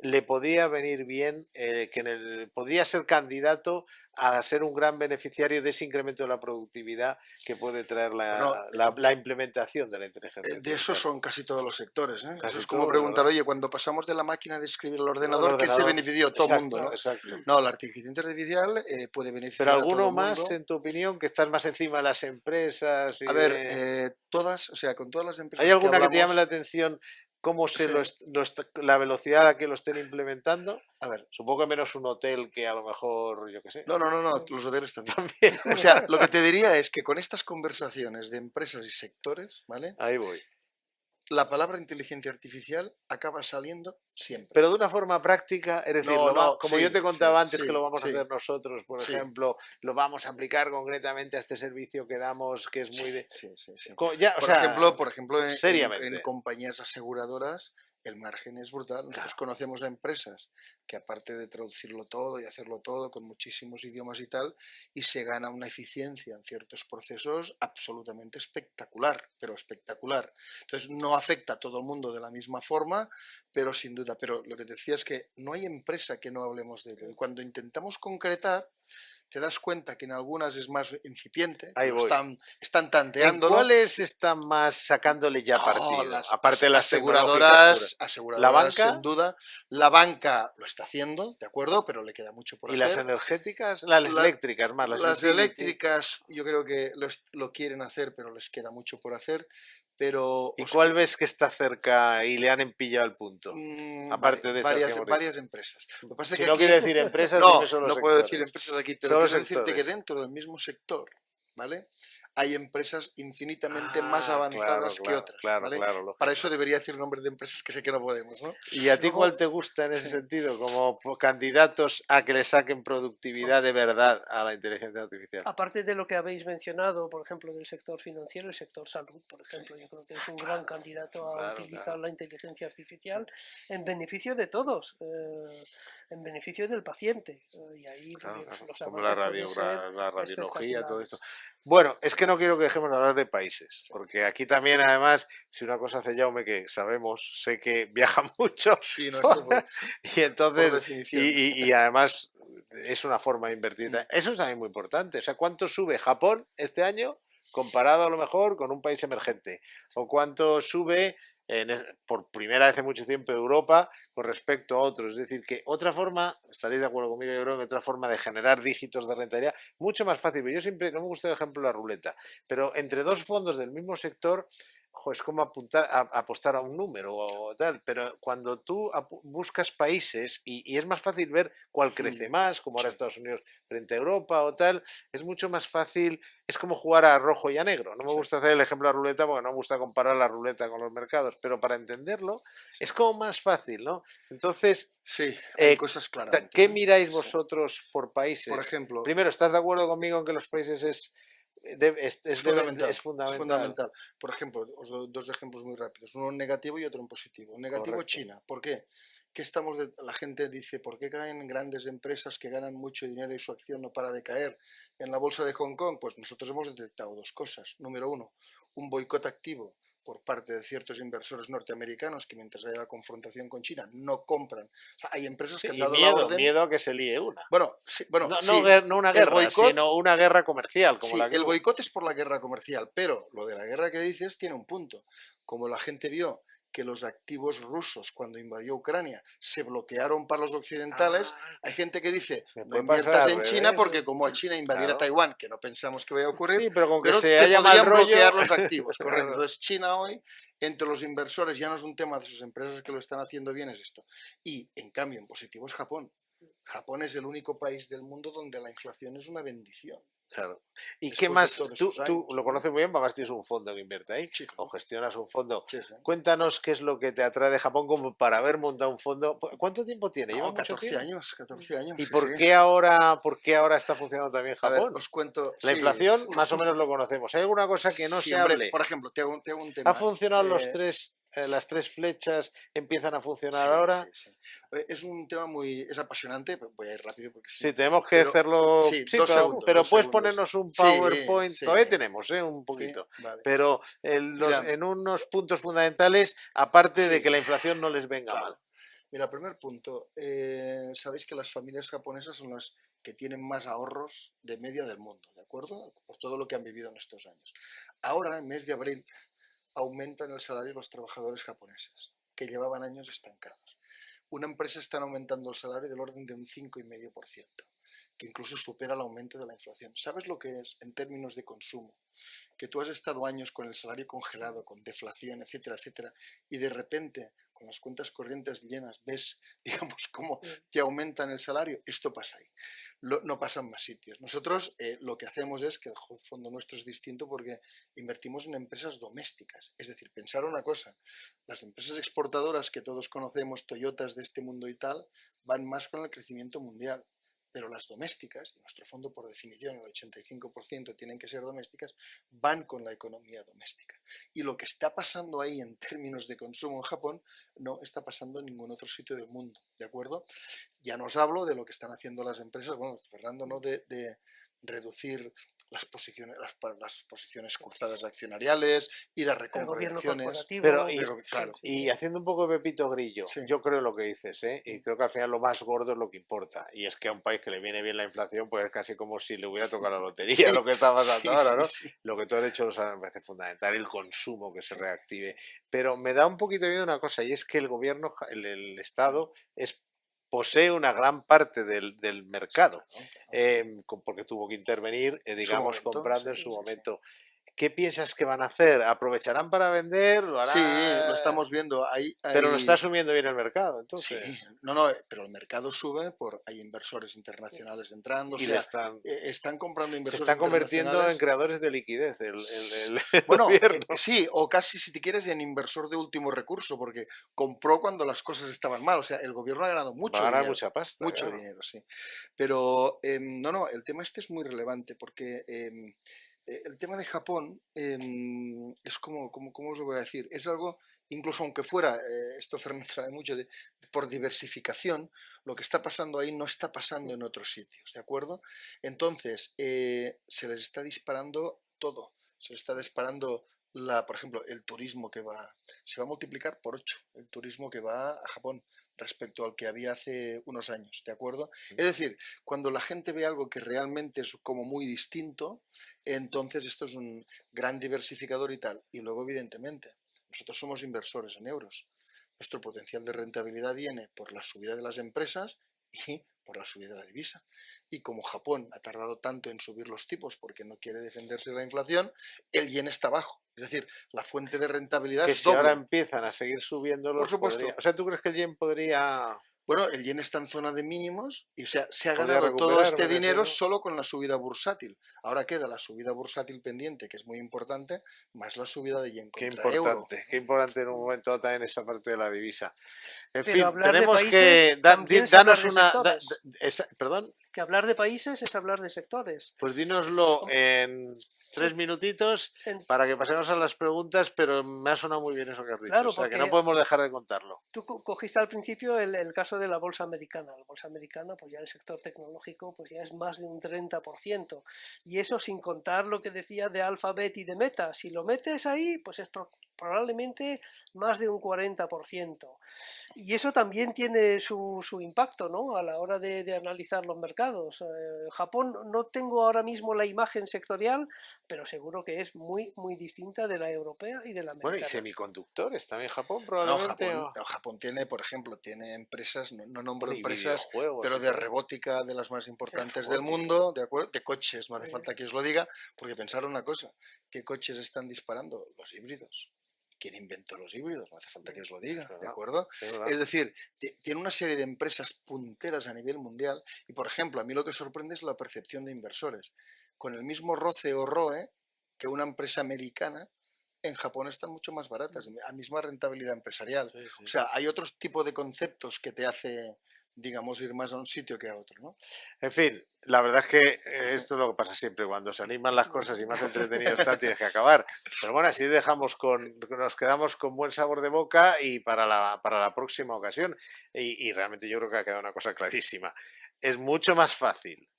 le podía venir bien, que podría ser candidato a ser un gran beneficiario de ese incremento de la productividad que puede traer Bueno, la implementación de la inteligencia de esos artificial? son casi todos los sectores, ¿eh? Eso Casi es como todos, preguntar, ¿verdad? oye, cuando pasamos de la máquina de escribir al No, el ordenador, ¿quién se ordenador. benefició? Todo el mundo, Exacto, ¿no? exacto. No, la inteligencia artificial puede Pero beneficiar a todo alguno el más, mundo. en tu opinión, que estás más encima de las empresas y A ver, de... todas, o sea, con todas las ¿Hay empresas que alguna que te llame la hablamos, atención cómo sí, la velocidad a la que lo estén implementando? a ver, Supongo que menos un hotel que a lo mejor, yo qué sé. no, los hoteles también. También. O sea, lo que te diría es que con estas conversaciones de empresas y sectores, ¿vale? Ahí voy. La palabra inteligencia artificial acaba saliendo siempre. Pero de una forma práctica, es decir, No, no, como yo sí, te sí, contaba antes que lo sí, vamos a sí, hacer nosotros, por sí, ejemplo, lo vamos a aplicar concretamente a este servicio que damos, que es sí, muy de... sí, sí, sí. Ya, o sea, Por ejemplo, en seriamente. compañías aseguradoras el margen es brutal. Nosotros Claro. conocemos a empresas que aparte de traducirlo todo y hacerlo todo con muchísimos idiomas y tal, y se gana una eficiencia en ciertos procesos absolutamente espectacular, pero espectacular. Entonces no afecta a todo el mundo de la misma forma, pero sin duda. Pero lo que te decía es que no hay empresa que no hablemos de ello. Y cuando intentamos concretar, te das cuenta que en algunas es más incipiente, que Ahí lo voy. están ¿En tanteándolo. cuáles están más sacándole ya No, partido? Aparte de las tecnológicas puras. ¿La aseguradoras sin banca duda. La banca lo está haciendo, ¿de acuerdo? Pero le queda mucho por y las hacer. energéticas? Las La- eléctricas más, las las utility. eléctricas yo creo que lo quieren hacer, pero les queda mucho por hacer. Pero ¿Y cuál ves que está cerca y le han empillado el punto? Aparte de estas que hemos dicho. varias empresas. Lo que pasa es Si que no aquí quiere decir empresas, dime solo no puedo decir sectores. empresas aquí, pero Solo quiero decirte que sectores. dentro del mismo sector, ¿vale? Hay empresas infinitamente más Ah, avanzadas que otras, ¿vale? Para lógico. eso debería decir nombres de empresas que sé que no podemos, ¿no? ¿Y a ti Luego, cuál te gusta en ese Sí. sentido? Como candidatos a que le saquen productividad de verdad a la inteligencia artificial. aparte de lo que habéis mencionado, por ejemplo, del sector financiero, el sector salud, por ejemplo, yo creo que es un gran candidato a Claro, utilizar claro. la inteligencia artificial en beneficio de todos, en beneficio del paciente. Y ahí Claro, pues, claro. los Como la, avances pueden ser la radiología, todo esto. espectaculares. Bueno, es que no quiero que dejemos de hablar de países, porque aquí también, además, si una cosa hace Jaume, que sabemos, sé que viaja mucho, Sí, no, esto y por entonces, definición. y además es una forma de invertir. Mm. Eso es también muy importante. O sea, ¿cuánto sube Japón este año comparado a lo mejor con un país emergente? ¿O cuánto sube por primera vez en mucho tiempo Europa con respecto a otros? Es decir, que otra forma, estaréis de acuerdo conmigo, yo creo que otra forma de generar dígitos de rentabilidad, mucho más fácil. Yo siempre, no me gusta el ejemplo de la ruleta, pero entre dos fondos del mismo sector, es como apostar a un número o tal, pero cuando tú buscas países y es más fácil ver cuál crece más, como ahora Sí. Estados Unidos frente a Europa o tal, es mucho más fácil, es como jugar a rojo y a negro. No me gusta hacer el ejemplo de la ruleta porque no me gusta comparar la ruleta con los mercados, pero para entenderlo es como más fácil, ¿no? Entonces, Sí, hay cosas claramente. ¿qué miráis Sí. vosotros por países? Por ejemplo, Primero, ¿estás de acuerdo conmigo en que los países es fundamental, es es fundamental? fundamental. Por ejemplo, os doy dos ejemplos muy rápidos, uno en negativo y otro en positivo. En negativo, Correcto. China. ¿Por qué? La gente dice, ¿por qué caen grandes empresas que ganan mucho dinero y su acción no para de caer en la bolsa de Hong Kong? Pues nosotros hemos detectado dos cosas. Número uno, un boicot activo por parte de ciertos inversores norteamericanos que mientras haya la confrontación con China no compran. O sea, hay empresas Sí, que han y dado la orden. miedo a que se líe una. Bueno, sí, sí, No una el guerra, boicot. sino una guerra comercial como Sí, la que el hubo. boicot es por la guerra comercial, pero lo de la guerra que dices tiene un punto. Como la gente vio que los activos rusos cuando invadió Ucrania se bloquearon para los occidentales, hay gente que dice, Me no puede pasar inviertas al en China revés. porque como a China invadiera Claro. Taiwán, que no pensamos que vaya a ocurrir, Sí, pero con que pero se te haya mal podrían bloquear rollo. los activos, correcto. Claro. Entonces China hoy, entre los inversores, ya no es un tema de sus empresas que lo están haciendo bien, es esto. Y en cambio, en positivo es Japón. Japón es el único país del mundo donde la inflación es una bendición. Claro. ¿Y qué Después de más? todos Tú esos años, lo ¿no? conoces muy bien, porque además tienes un fondo que invierte ahí, Sí, o claro. gestionas un fondo. Sí, sí. Cuéntanos qué es lo que te atrae de Japón como para haber montado un fondo. ¿Cuánto tiempo tiene? ¿Lleva No, mucho 14 tiempo? años, 14 años, ¿Y sí, sí. por qué ahora está funcionando también A ver, Japón? os cuento, La sí, inflación, más o menos lo conocemos. ¿Hay alguna cosa que no sí, se hombre, hable? por ejemplo, te hago un ¿Ha tema. funcionado las tres flechas? ¿Empiezan a funcionar Sí, sí, ahora? sí. Es un tema es apasionante, voy a ir rápido porque si Sí, no. tenemos que Pero, hacerlo. sí, Sí, pero dos puedes segundos. ponernos un Sí, PowerPoint. sí, Todavía tenemos, un sí, poquito. vale. Pero Mira, en unos puntos fundamentales, aparte de sí, que la inflación no les venga mal. claro. Mira, primer punto, sabéis que las familias japonesas son las que tienen más ahorros de media del mundo, ¿de acuerdo? Por todo lo que han vivido en estos años. Ahora, en mes de abril, aumentan el salario los trabajadores japoneses, que llevaban años estancados. Una empresa está aumentando el salario del orden de un 5,5%, que incluso supera el aumento de la inflación. ¿Sabes lo que es en términos de consumo? Que tú has estado años con el salario congelado, con deflación, etcétera, etcétera, y de repente, con las cuentas corrientes llenas, ves, digamos, cómo te aumentan el salario. Esto pasa ahí. No pasa en más sitios. Nosotros lo que hacemos es que el fondo nuestro es distinto porque invertimos en empresas domésticas. Es decir, pensar una cosa, las empresas exportadoras que todos conocemos, Toyotas de este mundo y tal, van más con el crecimiento mundial. Pero las domésticas, y nuestro fondo por definición, el 85% tienen que ser domésticas, van con la economía doméstica. Y lo que está pasando ahí en términos de consumo en Japón no está pasando en ningún otro sitio del mundo, ¿de acuerdo? Ya no os hablo de lo que están haciendo las empresas, bueno, Fernando, ¿no? De reducir las posiciones cruzadas accionariales y las El gobierno reconversiones. corporativo. Pero, Claro, y haciendo un poco de Pepito Grillo, sí. yo creo lo que dices, ¿eh? Y creo que al final lo más gordo es lo que importa. Y es que a un país que le viene bien la inflación, pues es casi como si le hubiera tocado la lotería Sí, lo que está pasando sí, ahora, sí, ¿no? sí. Lo que tú has hecho me parece fundamental, el consumo que se reactive. Pero me da un poquito de miedo una cosa, y es que el gobierno, el Estado, posee una gran parte del mercado, porque tuvo que intervenir, En su digamos, momento, comprando sí, en su sí, sí. momento. ¿Qué piensas que van a hacer? ¿Aprovecharán para vender? ¿Lo Sí, lo harán? estamos viendo. Pero lo está asumiendo bien el mercado, Sí, entonces. no, pero el mercado sube hay inversores internacionales entrando, o Y le sea, están. están comprando Se inversores está convirtiendo en internacionales. creadores de liquidez el Bueno, gobierno. sí, o casi si te quieres en inversor de último recurso, porque compró cuando las cosas estaban mal, o sea, el gobierno ha ganado Va a ganar mucha pasta, mucho claro. dinero, sí. Pero no, el tema este es muy relevante porque el tema de Japón es ¿cómo os lo voy a decir? Es algo, incluso aunque fuera, esto Fernando sabe mucho, por diversificación, lo que está pasando ahí no está pasando en otros sitios, ¿de acuerdo? Entonces, se les está disparando todo, se les está disparando por ejemplo, el turismo se va a multiplicar por 8, el turismo que va a Japón respecto al que había hace unos años, ¿de acuerdo? Es decir, cuando la gente ve algo que realmente es como muy distinto, entonces esto es un gran diversificador y tal. Y luego, evidentemente, nosotros somos inversores en euros. Nuestro potencial de rentabilidad viene por la subida de las empresas y por la subida de la divisa. Y como Japón ha tardado tanto en subir los tipos porque no quiere defenderse de la inflación, el yen está bajo. Es decir, la fuente de rentabilidad Que es si ahora doble. empiezan a seguir Por subiéndolos, podría. supuesto. O sea, ¿tú crees que el yen Bueno, el yen está en zona de mínimos y se ha podría ganado todo recuperar, este me dinero refiero? solo con la subida bursátil. Ahora queda la subida bursátil pendiente, que es muy importante, más la subida de yen contra euro. Qué importante en un momento dado también esa parte de la divisa. En Pero fin, hablar de tenemos países que también es hablar danos de una. sectores. Perdón, Que hablar de países es hablar de sectores. pues dínoslo en 3 minutitos En- para que pasemos a las preguntas, pero me ha sonado muy bien eso que has dicho. O claro, sea, que no porque podemos dejar de contarlo. tú cogiste al principio el caso de la bolsa americana. La bolsa americana, pues ya el sector tecnológico, pues ya es más de un 30%. Y eso sin contar lo que decía de Alphabet y de Meta. Si lo metes ahí, pues es probablemente más de un 40%. Y eso también tiene su impacto, ¿no? A la hora de analizar los mercados. Japón, no tengo ahora mismo la imagen sectorial, pero seguro que es muy, muy distinta de la europea y de la Bueno, y americana. semiconductores también Japón Bueno, probablemente. Japón tiene, por ejemplo, tiene empresas, no nombro Bueno, y empresas, videojuegos pero y de todo esto. robótica de las más Sí, importantes del Robótica. mundo, ¿de acuerdo? De coches, no hace falta que os lo diga, porque pensar una cosa, ¿qué coches están disparando? Los híbridos. ¿Quién inventó los híbridos? No hace falta que os lo Es diga, ¿de verdad, acuerdo? es verdad. Es decir, tiene una serie de empresas punteras a nivel mundial y, por ejemplo, a mí lo que sorprende es la percepción de inversores. Con el mismo roce o ROE que una empresa americana, en Japón están mucho más baratas, a misma rentabilidad empresarial. Sí, O sí. sea, hay otro tipo de conceptos que te hace, digamos, ir más a un sitio que a otro, ¿no? En fin, la verdad es que esto es lo que pasa siempre, cuando se animan las cosas y más entretenido están, tienes que acabar. Pero bueno, así nos quedamos con buen sabor de boca y para la próxima ocasión. Y realmente yo creo que ha quedado una cosa clarísima. Es mucho más fácil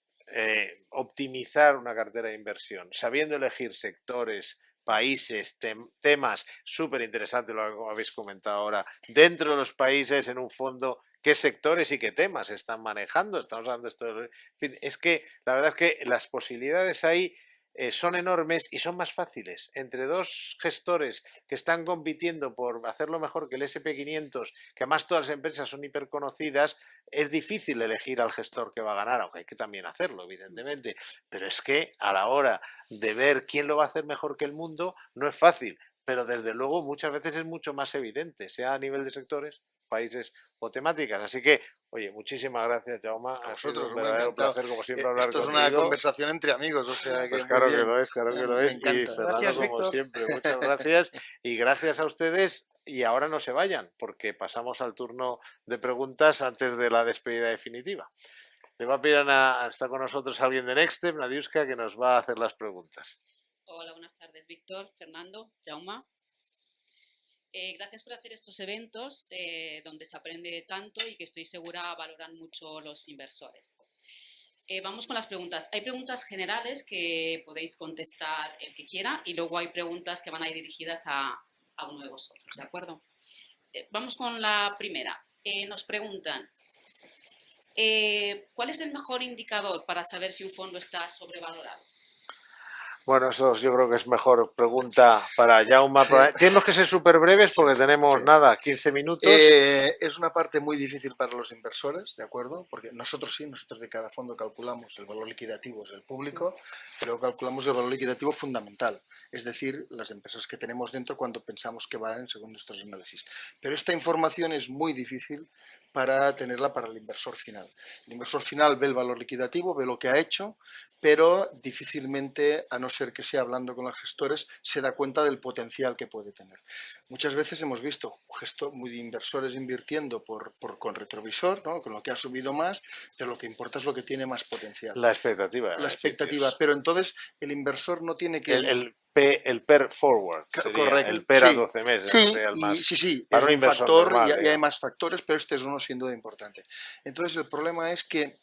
optimizar una cartera de inversión sabiendo elegir sectores, países, temas súper interesantes, lo habéis comentado ahora, dentro de los países en un fondo, qué sectores y qué temas están manejando. Estamos hablando de esto. En fin, es que la verdad es que las posibilidades ahí son enormes y son más fáciles. Entre dos gestores que están compitiendo por hacerlo mejor que el SP500, que además todas las empresas son hiperconocidas, es difícil elegir al gestor que va a ganar, aunque hay que también hacerlo, evidentemente. Pero es que a la hora de ver quién lo va a hacer mejor que el mundo, no es fácil. Pero desde luego muchas veces es mucho más evidente, sea a nivel de sectores, países o temáticas. Así que, oye, muchísimas gracias, Jaume. A Ha sido vosotros, un muy verdadero encantado. placer, como siempre, hablar Esto es una contigo. conversación entre amigos, o sea que Pues muy bien, claro que lo me es. Y encanta. Fernando, gracias, como Víctor. siempre, muchas gracias. Y gracias a ustedes. Y ahora no se vayan, porque pasamos al turno de preguntas antes de la despedida definitiva. Le va a pedir está con nosotros alguien de Nextstep, Nadiuska, que nos va a hacer las preguntas. Hola, buenas tardes, Víctor, Fernando, Jaume. Gracias por hacer estos eventos donde se aprende tanto y que estoy segura valoran mucho los inversores. Vamos con las preguntas. Hay preguntas generales que podéis contestar el que quiera y luego hay preguntas que van a ir dirigidas a uno de vosotros, ¿de acuerdo? Vamos con la primera. Nos preguntan, ¿cuál es el mejor indicador para saber si un fondo está sobrevalorado? Bueno, eso yo creo que es mejor pregunta para Jaume. Sí. Tenemos que ser súper breves porque tenemos, Sí. nada, 15 minutos. Es una parte muy difícil para los inversores, ¿de acuerdo? Porque nosotros de cada fondo calculamos el valor liquidativo, es el público, pero calculamos el valor liquidativo fundamental, es decir, las empresas que tenemos dentro cuando pensamos que valen según nuestros análisis. Pero esta información es muy difícil para tenerla para el inversor final. El inversor final ve el valor liquidativo, ve lo que ha hecho, pero difícilmente, a no ser que sea hablando con los gestores, se da cuenta del potencial que puede tener. Muchas veces hemos visto muy inversores invirtiendo con retrovisor, ¿no? Con lo que ha subido más, pero lo que importa es lo que tiene más potencial. La expectativa. La expectativa, pero entonces el inversor no tiene que... El PER forward, sería, correcto, el PER a sí, 12 meses. sí, sería el más, sí, para es un un inversor factor normal, y hay más factores, pero este es uno sin duda importante. Entonces el problema es que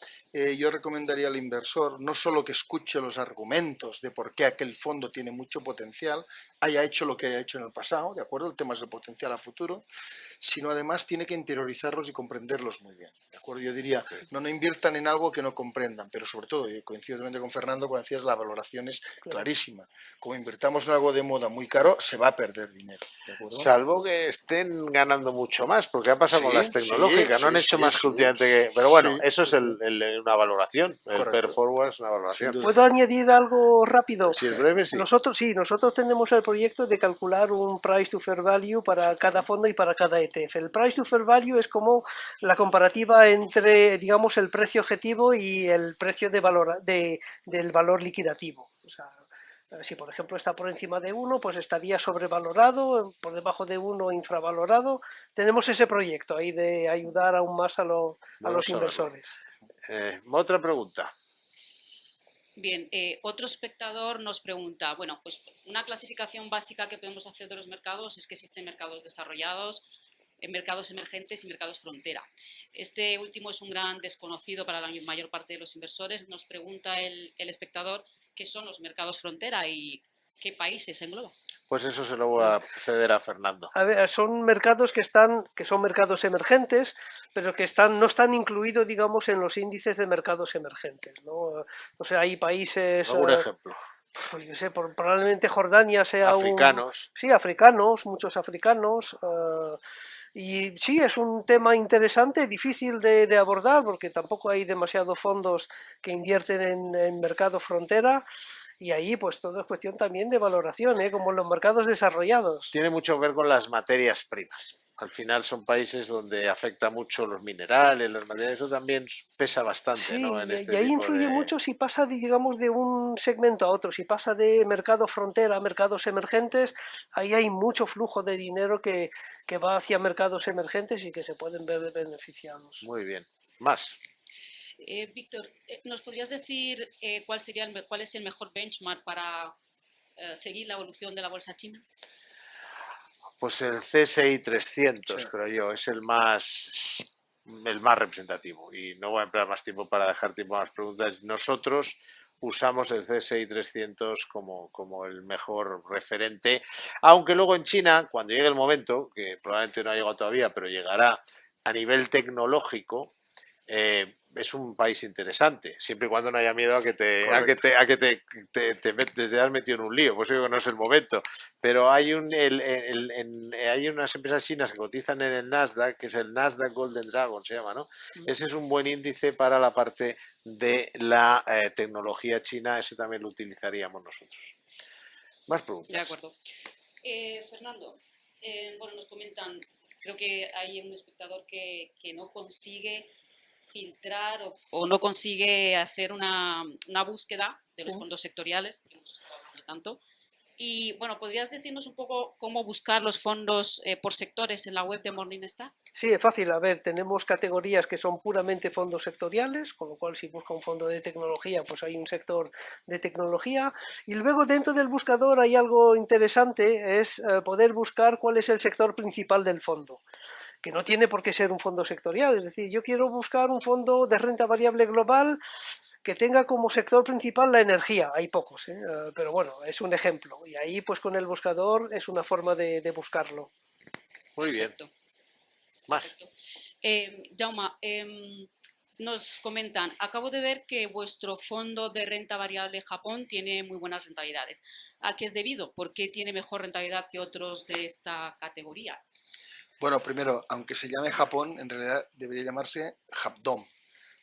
yo recomendaría al inversor no solo que escuche los argumentos de por qué aquel fondo tiene mucho potencial, haya hecho lo que haya hecho en el pasado, ¿de acuerdo? El tema es el potencial a futuro, sino además tiene que interiorizarlos y comprenderlos muy bien, ¿de acuerdo? Yo diría, no inviertan en algo que no comprendan, pero sobre todo, y coincido totalmente con Fernando, cuando decías la valoración es clarísima. Como invirtamos en algo de moda muy caro, se va a perder dinero, ¿de acuerdo? Salvo que estén ganando mucho más, porque ha pasado con las tecnológicas, no han hecho más que últimamente que... Pero bueno, eso es una valoración, el PER forward es una valoración. ¿Puedo añadir algo rápido? Si es breve, sí. Nosotros tenemos el proyecto de calcular un price to fair value para cada fondo y para cada ETF. El price to fair value es como la comparativa entre, digamos, el precio objetivo y el precio del valor liquidativo. O sea, si por ejemplo está por encima de 1, pues estaría sobrevalorado, por debajo de 1 infravalorado. Tenemos ese proyecto ahí de ayudar aún más a los inversores. Otra pregunta. Bien, otro espectador nos pregunta, bueno, pues una clasificación básica que podemos hacer de los mercados es que existen mercados desarrollados, mercados emergentes y mercados frontera. Este último es un gran desconocido para la mayor parte de los inversores. Nos pregunta el espectador qué son los mercados frontera y qué países engloba. Pues eso se lo voy a ceder a Fernando. A ver, son mercados que son mercados emergentes, pero que no están incluidos, digamos, en los índices de mercados emergentes, ¿no? O sea, hay países... ¿Algún ejemplo? Pues yo sé, probablemente Jordania sea africanos. Sí, africanos, muchos africanos. Y sí, es un tema interesante, difícil de abordar, porque tampoco hay demasiados fondos que invierten en mercado frontera. Y ahí pues todo es cuestión también de valoración, como en los mercados desarrollados. Tiene mucho que ver con las materias primas. Al final son países donde afecta mucho los minerales, las materias, eso también pesa bastante, sí, ¿no? En y ahí influye mucho si pasa, digamos, de un segmento a otro, si pasa de mercado frontera a mercados emergentes, ahí hay mucho flujo de dinero que va hacia mercados emergentes y que se pueden ver beneficiados. Muy bien. Más. Víctor, ¿nos podrías decir cuál es el mejor benchmark para seguir la evolución de la bolsa china? Pues el CSI 300, sí, creo yo, es el más representativo. Y no voy a emplear más tiempo para dejar tiempo a las preguntas. Nosotros usamos el CSI 300 como el mejor referente, aunque luego en China, cuando llegue el momento, que probablemente no ha llegado todavía, pero llegará a nivel tecnológico, es un país interesante, siempre y cuando no haya miedo a que te has metido en un lío, pues digo que no es el momento. Pero hay hay unas empresas chinas que cotizan en el Nasdaq, que es el Nasdaq Golden Dragon, se llama, ¿no? Ese es un buen índice para la parte de la tecnología china, ese también lo utilizaríamos nosotros. Más preguntas. De acuerdo. Fernando, bueno, nos comentan, creo que hay un espectador que no consigue filtrar o no consigue hacer una búsqueda de los fondos sectoriales, que hemos estado hablando tanto. Y bueno, ¿podrías decirnos un poco cómo buscar los fondos por sectores en la web de Morningstar? Sí, es fácil. A ver, tenemos categorías que son puramente fondos sectoriales, con lo cual si busca un fondo de tecnología, pues hay un sector de tecnología. Y luego dentro del buscador hay algo interesante, es poder buscar cuál es el sector principal del fondo. que no tiene por qué ser un fondo sectorial. Es decir, yo quiero buscar un fondo de renta variable global que tenga como sector principal la energía. Hay pocos, pero bueno, es un ejemplo. Y ahí pues con el buscador es una forma de buscarlo. Muy bien. Perfecto. Más. Perfecto. Jaume, nos comentan, acabo de ver que vuestro fondo de renta variable Japón tiene muy buenas rentabilidades. ¿A qué es debido? ¿Por qué tiene mejor rentabilidad que otros de esta categoría? Bueno, primero, aunque se llame Japón, en realidad debería llamarse Japdom,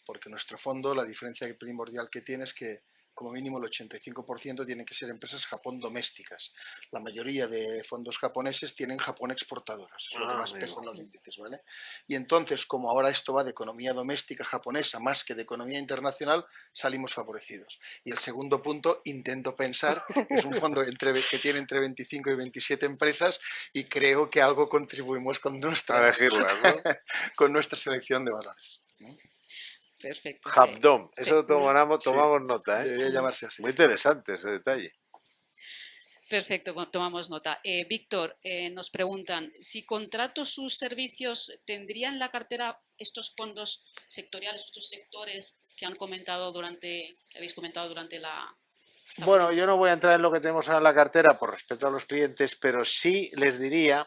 porque nuestro fondo, la diferencia primordial que tiene es que como mínimo el 85% tienen que ser empresas Japón domésticas. La mayoría de fondos japoneses tienen Japón exportadoras, es lo que más pesa en los índices, ¿vale? Y entonces, como ahora esto va de economía doméstica japonesa más que de economía internacional, salimos favorecidos. Y el segundo punto, intento pensar, es un fondo que tiene entre 25 y 27 empresas y creo que algo contribuimos con nuestra, A elegirlas, ¿no? con nuestra selección de valores. Perfecto. Japdom, eso tomamos Sí, nota, ¿eh? debería llamarse así. Muy interesante ese detalle. Perfecto, tomamos nota. Víctor, nos preguntan, si contrato sus servicios, ¿tendrían en la cartera estos fondos sectoriales, estos sectores que habéis comentado durante la Bueno, yo no voy a entrar en lo que tenemos ahora en la cartera por respeto a los clientes, pero sí les diría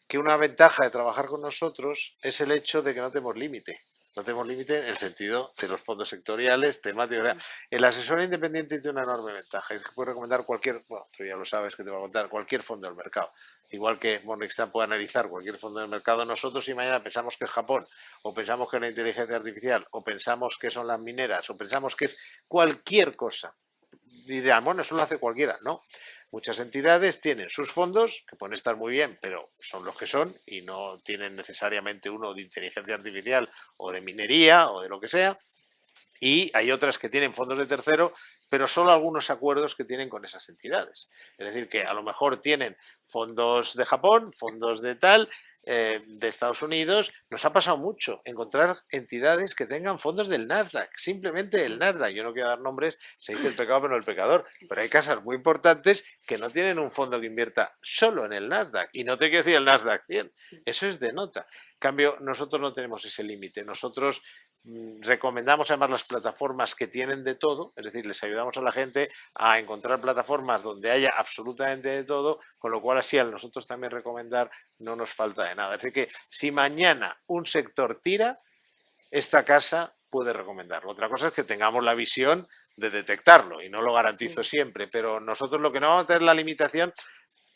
que una ventaja de trabajar con nosotros es el hecho de que no tenemos límite. No tenemos límite en el sentido de los fondos sectoriales, temáticos. El asesor independiente tiene una enorme ventaja. Es que puede recomendar bueno, tú ya lo sabes que te va a contar, cualquier fondo del mercado. Igual que Morningstar puede analizar cualquier fondo del mercado, nosotros si mañana pensamos que es Japón, o pensamos que es la inteligencia artificial, o pensamos que son las mineras, o pensamos que es cualquier cosa, y dirán, bueno, eso lo hace cualquiera. No, muchas entidades tienen sus fondos, que pueden estar muy bien, pero son los que son, y no tienen necesariamente uno de inteligencia artificial o de minería o de lo que sea, y hay otras que tienen fondos de tercero, pero solo algunos acuerdos que tienen con esas entidades. Es decir, que a lo mejor tienen fondos de Japón, fondos de tal, de Estados Unidos. Nos ha pasado mucho encontrar entidades que tengan fondos del Nasdaq, simplemente el Nasdaq. Yo no quiero dar nombres, se dice el pecado pero no el pecador, pero hay casas muy importantes que no tienen un fondo que invierta solo en el Nasdaq. Y no te quiero decir el Nasdaq 100, eso es de nota. En cambio, nosotros no tenemos ese límite. Nosotros recomendamos además las plataformas que tienen de todo, es decir, les ayudamos a la gente a encontrar plataformas donde haya absolutamente de todo, con lo cual así al nosotros también recomendar no nos falta de nada. Es decir, que si mañana un sector tira, esta casa puede recomendarlo. Otra cosa es que tengamos la visión de detectarlo y no lo garantizo siempre, pero nosotros lo que no vamos a tener la limitación,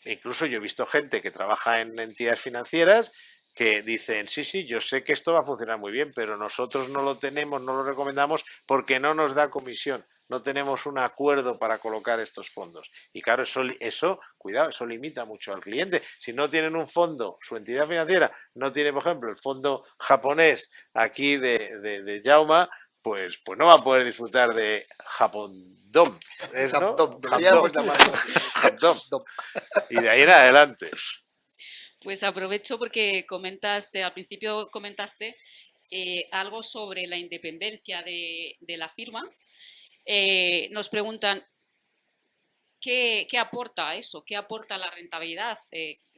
incluso yo he visto gente que trabaja en entidades financieras que dicen, sí, yo sé que esto va a funcionar muy bien, pero nosotros no lo tenemos, no lo recomendamos porque no nos da comisión, no tenemos un acuerdo para colocar estos fondos. Y claro, cuidado, eso limita mucho al cliente. Si no tienen un fondo, su entidad financiera no tiene, por ejemplo, el fondo japonés aquí de Jauma, pues no va a poder disfrutar de Japondom. ¿No? Deberíamos llamarlo así. Japdom. Y de ahí en adelante. Pues aprovecho porque al principio comentaste algo sobre la independencia de la firma. Nos preguntan, ¿qué aporta eso? ¿Qué aporta la rentabilidad?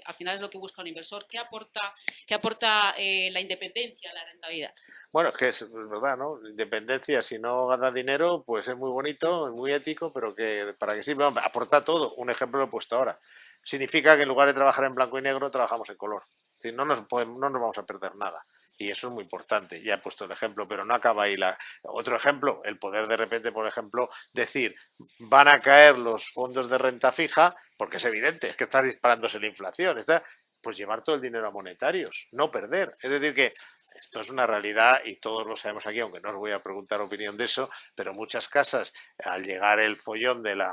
Al final es lo que busca un inversor. ¿Qué aporta la independencia a la rentabilidad? Bueno, es que es verdad, ¿no? Independencia, si no gana dinero, pues es muy bonito, es muy ético, pero que ¿para qué sirve? Aporta todo. Un ejemplo lo he puesto ahora. Significa que en lugar de trabajar en blanco y negro, trabajamos en color. Es decir, no nos vamos a perder nada. Y eso es muy importante. Ya he puesto el ejemplo, pero no acaba ahí. Otro ejemplo, el poder de repente, por ejemplo, decir, van a caer los fondos de renta fija, porque es evidente, es que está disparándose la inflación. Pues llevar todo el dinero a monetarios, no perder. Es decir, que esto es una realidad y todos lo sabemos aquí, aunque no os voy a preguntar opinión de eso, pero muchas casas, al llegar el follón de la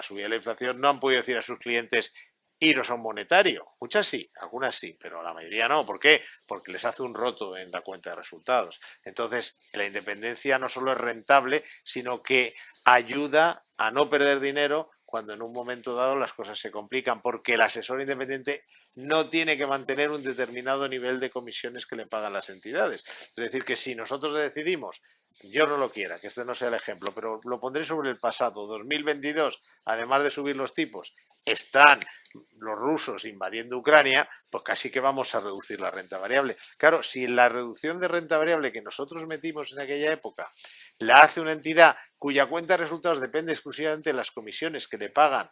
subida de la inflación, no han podido decir a sus clientes iros a un monetario. Muchas sí, algunas sí, pero la mayoría no. ¿Por qué? Porque les hace un roto en la cuenta de resultados. Entonces, la independencia no solo es rentable, sino que ayuda a no perder dinero cuando en un momento dado las cosas se complican, porque el asesor independiente no tiene que mantener un determinado nivel de comisiones que le pagan las entidades. Es decir, que si nosotros decidimos, yo no lo quiera, que este no sea el ejemplo, pero lo pondré sobre el pasado, 2022, además de subir los tipos, están los rusos invadiendo Ucrania, pues casi que vamos a reducir la renta variable. Claro, si la reducción de renta variable que nosotros metimos en aquella época la hace una entidad cuya cuenta de resultados depende exclusivamente de las comisiones que le pagan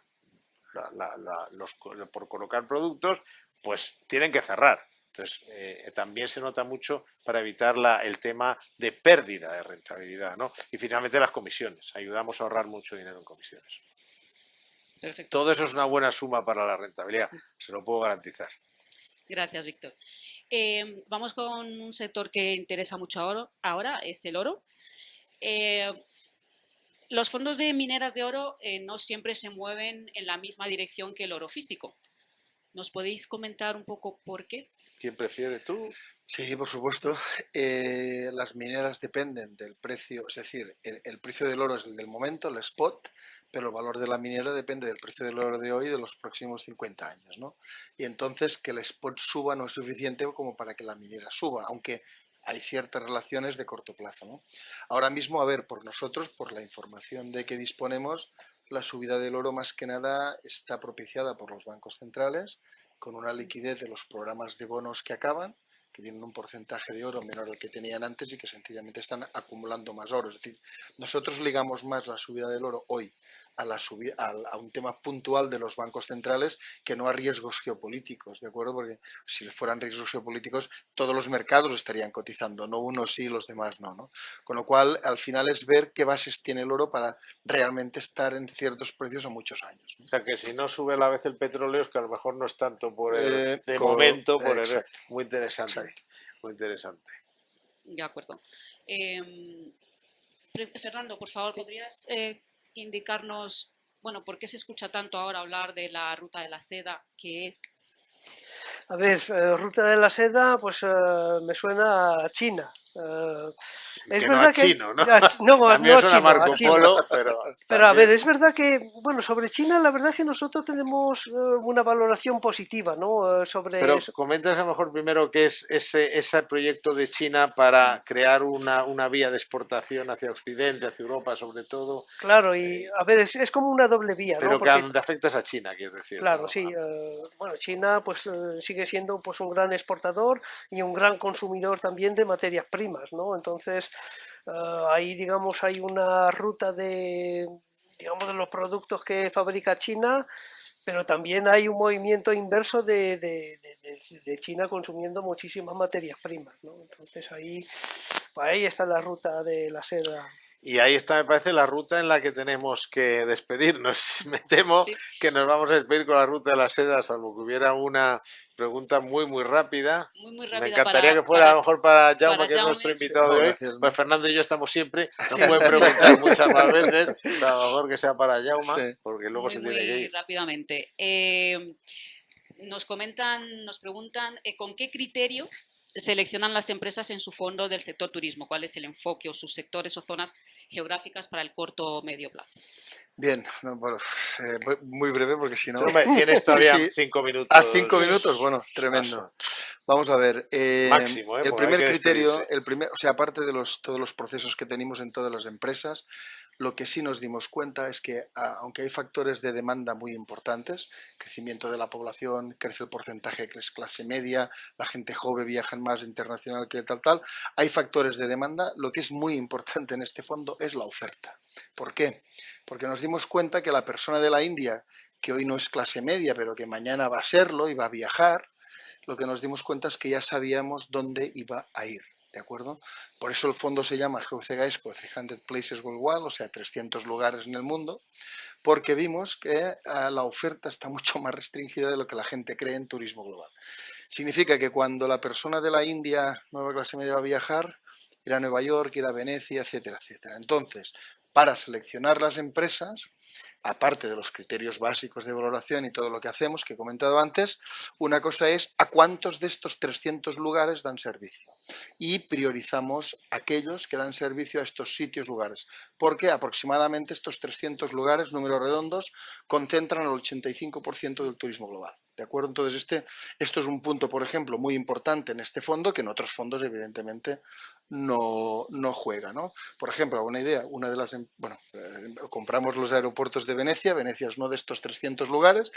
por colocar productos, pues tienen que cerrar. Entonces, también se nota mucho para evitar el tema de pérdida de rentabilidad, ¿no? Y finalmente las comisiones. Ayudamos a ahorrar mucho dinero en comisiones. Perfecto. Todo eso es una buena suma para la rentabilidad, se lo puedo garantizar. Gracias, Víctor. Vamos con un sector que interesa mucho ahora, es el oro. Los fondos de mineras de oro no siempre se mueven en la misma dirección que el oro físico. ¿Nos podéis comentar un poco por qué? ¿Quién prefiere, tú? Sí, por supuesto. Las mineras dependen del precio, es decir, el precio del oro es el del momento, el spot, pero el valor de la minera depende del precio del oro de hoy y de los próximos 50 años, ¿no? Y entonces que el spot suba no es suficiente como para que la minera suba, aunque hay ciertas relaciones de corto plazo, ¿no? Ahora mismo, a ver, por nosotros, por la información de que disponemos, la subida del oro más que nada está propiciada por los bancos centrales, con una liquidez de los programas de bonos que acaban, que tienen un porcentaje de oro menor al que tenían antes y que sencillamente están acumulando más oro. Es decir, nosotros ligamos más la subida del oro hoy a un tema puntual de los bancos centrales que no a riesgos geopolíticos, ¿de acuerdo? Porque si fueran riesgos geopolíticos, todos los mercados estarían cotizando, no unos sí y los demás no, ¿no? Con lo cual, al final es ver qué bases tiene el oro para realmente estar en ciertos precios a muchos años, ¿no? O sea, que si no sube a la vez el petróleo es que a lo mejor no es tanto por de Con- momento, por el... exacto. Muy interesante, Exacto. muy interesante. De acuerdo. Fernando, por favor, ¿podrías indicarnos, bueno, por qué se escucha tanto ahora hablar de la ruta de la seda? ¿Qué es? A ver, Ruta de la Seda, pues me suena a China. Es Que no verdad a que... chino, ¿no? No, A mí no me a suena a chino, a Marco chino. Polo, pero Pero a ver, también... es verdad que, bueno, sobre China la verdad es que nosotros tenemos una valoración positiva, ¿no? Sobre... Pero comentas a lo mejor primero qué es ese proyecto de China para crear una vía de exportación hacia Occidente, hacia Europa sobre todo, Claro, y a ver, es como una doble vía, ¿no? pero que a Porque, donde afectas a China, quieres decir, claro, ¿no? sí, bueno, China pues sigue siendo pues un gran exportador y un gran consumidor también de materias primas, ¿no? Entonces, ahí, digamos, hay una ruta digamos, de los productos que fabrica China, pero también hay un movimiento inverso de China consumiendo muchísimas materias primas, ¿no? Entonces ahí está la ruta de la seda. Y ahí está, me parece, la ruta en la que tenemos que despedirnos. Me temo Sí, que nos vamos a despedir con la ruta de la seda, salvo que hubiera una pregunta muy rápida. muy Me rápida encantaría que fuera a lo mejor para Jaume, para que es nuestro Jaume. invitado de No, hoy. gracias, ¿no? Pues Fernando y yo estamos siempre, nos Sí. pueden preguntar muchas más veces, pero a lo mejor que sea para Jaume, Sí. porque luego se tiene que Muy ir. rápidamente. Nos preguntan con qué criterio seleccionan las empresas en su fondo del sector turismo, cuál es el enfoque o sus sectores o zonas geográficas para el corto o medio plazo. Bien, no, bueno, muy breve porque si no... Hombre, tienes todavía Sí, sí. 5 minutos. A 5 minutos, bueno, tremendo. Vamos a ver. Máximo, el porque hay primer que criterio, despedirse. o sea, aparte de todos los procesos que tenemos en todas las empresas, lo que sí nos dimos cuenta es que, aunque hay factores de demanda muy importantes, crecimiento de la población, crece el porcentaje que es clase media, la gente joven viaja más internacional que tal, hay factores de demanda. Lo que es muy importante en este fondo es la oferta. ¿Por qué? Porque nos dimos cuenta que la persona de la India, que hoy no es clase media, pero que mañana va a serlo y va a viajar, lo que nos dimos cuenta es que ya sabíamos dónde iba a ir, ¿de acuerdo? Por eso el fondo se llama GVC Gaesco 300 Places Worldwide, o sea, 300 lugares en el mundo, porque vimos que la oferta está mucho más restringida de lo que la gente cree en turismo global. Significa que cuando la persona de la India, nueva clase media, va a viajar, ir a Nueva York, ir a Venecia, etcétera, etcétera. Entonces, para seleccionar las empresas, aparte de los criterios básicos de valoración y todo lo que hacemos, que he comentado antes, una cosa es a cuántos de estos 300 lugares dan servicio. Y priorizamos aquellos que dan servicio a estos sitios, lugares, porque aproximadamente estos 300 lugares, números redondos, concentran el 85% del turismo global. ¿De acuerdo? Entonces, esto es un punto, por ejemplo, muy importante en este fondo, que en otros fondos, evidentemente, no juega, ¿no? Por ejemplo, una idea, compramos los aeropuertos de Venecia. Venecia es uno de estos 300 lugares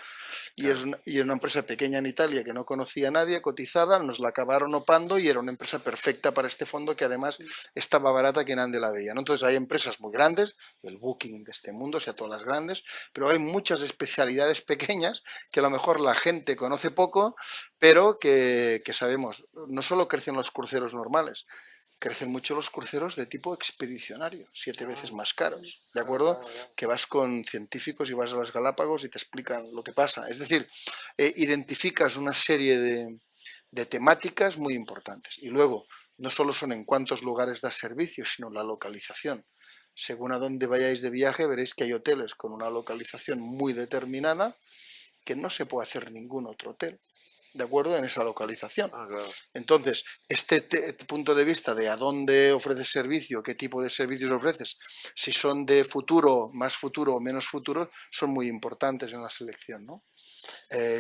y Claro. es una empresa pequeña en Italia que no conocía a nadie, cotizada, nos la acabaron opando y era una empresa perfecta para este fondo, que además estaba barata que nadie la veía, ¿no? Entonces hay empresas muy grandes, el Booking de este mundo, o sea, todas las grandes, pero hay muchas especialidades pequeñas que a lo mejor la gente conoce poco, pero que sabemos. No solo crecen los cruceros normales, crecen mucho los cruceros de tipo expedicionario, 7 veces más caros, ¿de acuerdo? Que vas con científicos y vas a las Galápagos y te explican lo que pasa. Es decir, identificas una serie de temáticas muy importantes. Y luego, no solo son en cuántos lugares das servicio, sino la localización. Según a dónde vayáis de viaje, veréis que hay hoteles con una localización muy determinada que no se puede hacer ningún otro hotel, ¿de acuerdo? En esa localización. Claro. Entonces, este punto de vista de a dónde ofreces servicio, qué tipo de servicios ofreces, si son de futuro, más futuro o menos futuro, son muy importantes en la selección, ¿no?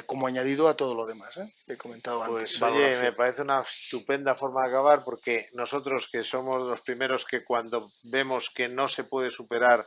Como añadido a todo lo demás, que he comentado antes. Pues oye, me parece una estupenda forma de acabar, porque nosotros, que somos los primeros que cuando vemos que no se puede superar,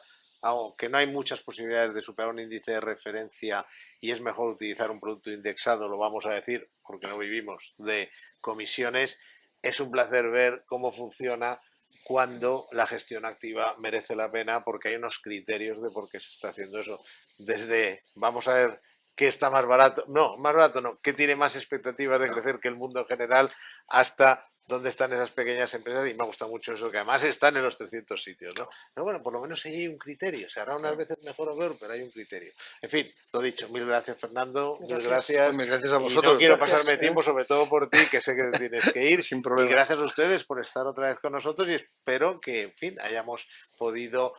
que no hay muchas posibilidades de superar un índice de referencia y es mejor utilizar un producto indexado, lo vamos a decir porque no vivimos de comisiones, es un placer ver cómo funciona cuando la gestión activa merece la pena, porque hay unos criterios de por qué se está haciendo eso. Desde, vamos a ver, ¿qué está más barato? No, más barato no. ¿Qué tiene más expectativas de crecer que el mundo en general? Hasta dónde están esas pequeñas empresas. Y me gusta mucho eso, que además están en los 300 sitios, ¿no? Pero bueno, por lo menos ahí hay un criterio. Se hará unas veces mejor o peor, pero hay un criterio. En fin, lo dicho. Mil gracias, Fernando. Mil gracias. Pues gracias a Y vosotros. no quiero Gracias, pasarme tiempo, sobre todo por ti, que sé que tienes que ir. Sin Y problemas. gracias a ustedes por estar otra vez con nosotros, y espero que, en fin, hayamos podido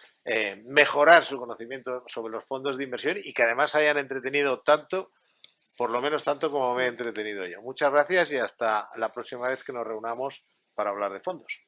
mejorar su conocimiento sobre los fondos de inversión y que además hayan entretenido tanto, por lo menos tanto como me he entretenido yo. Muchas gracias y hasta la próxima vez que nos reunamos para hablar de fondos.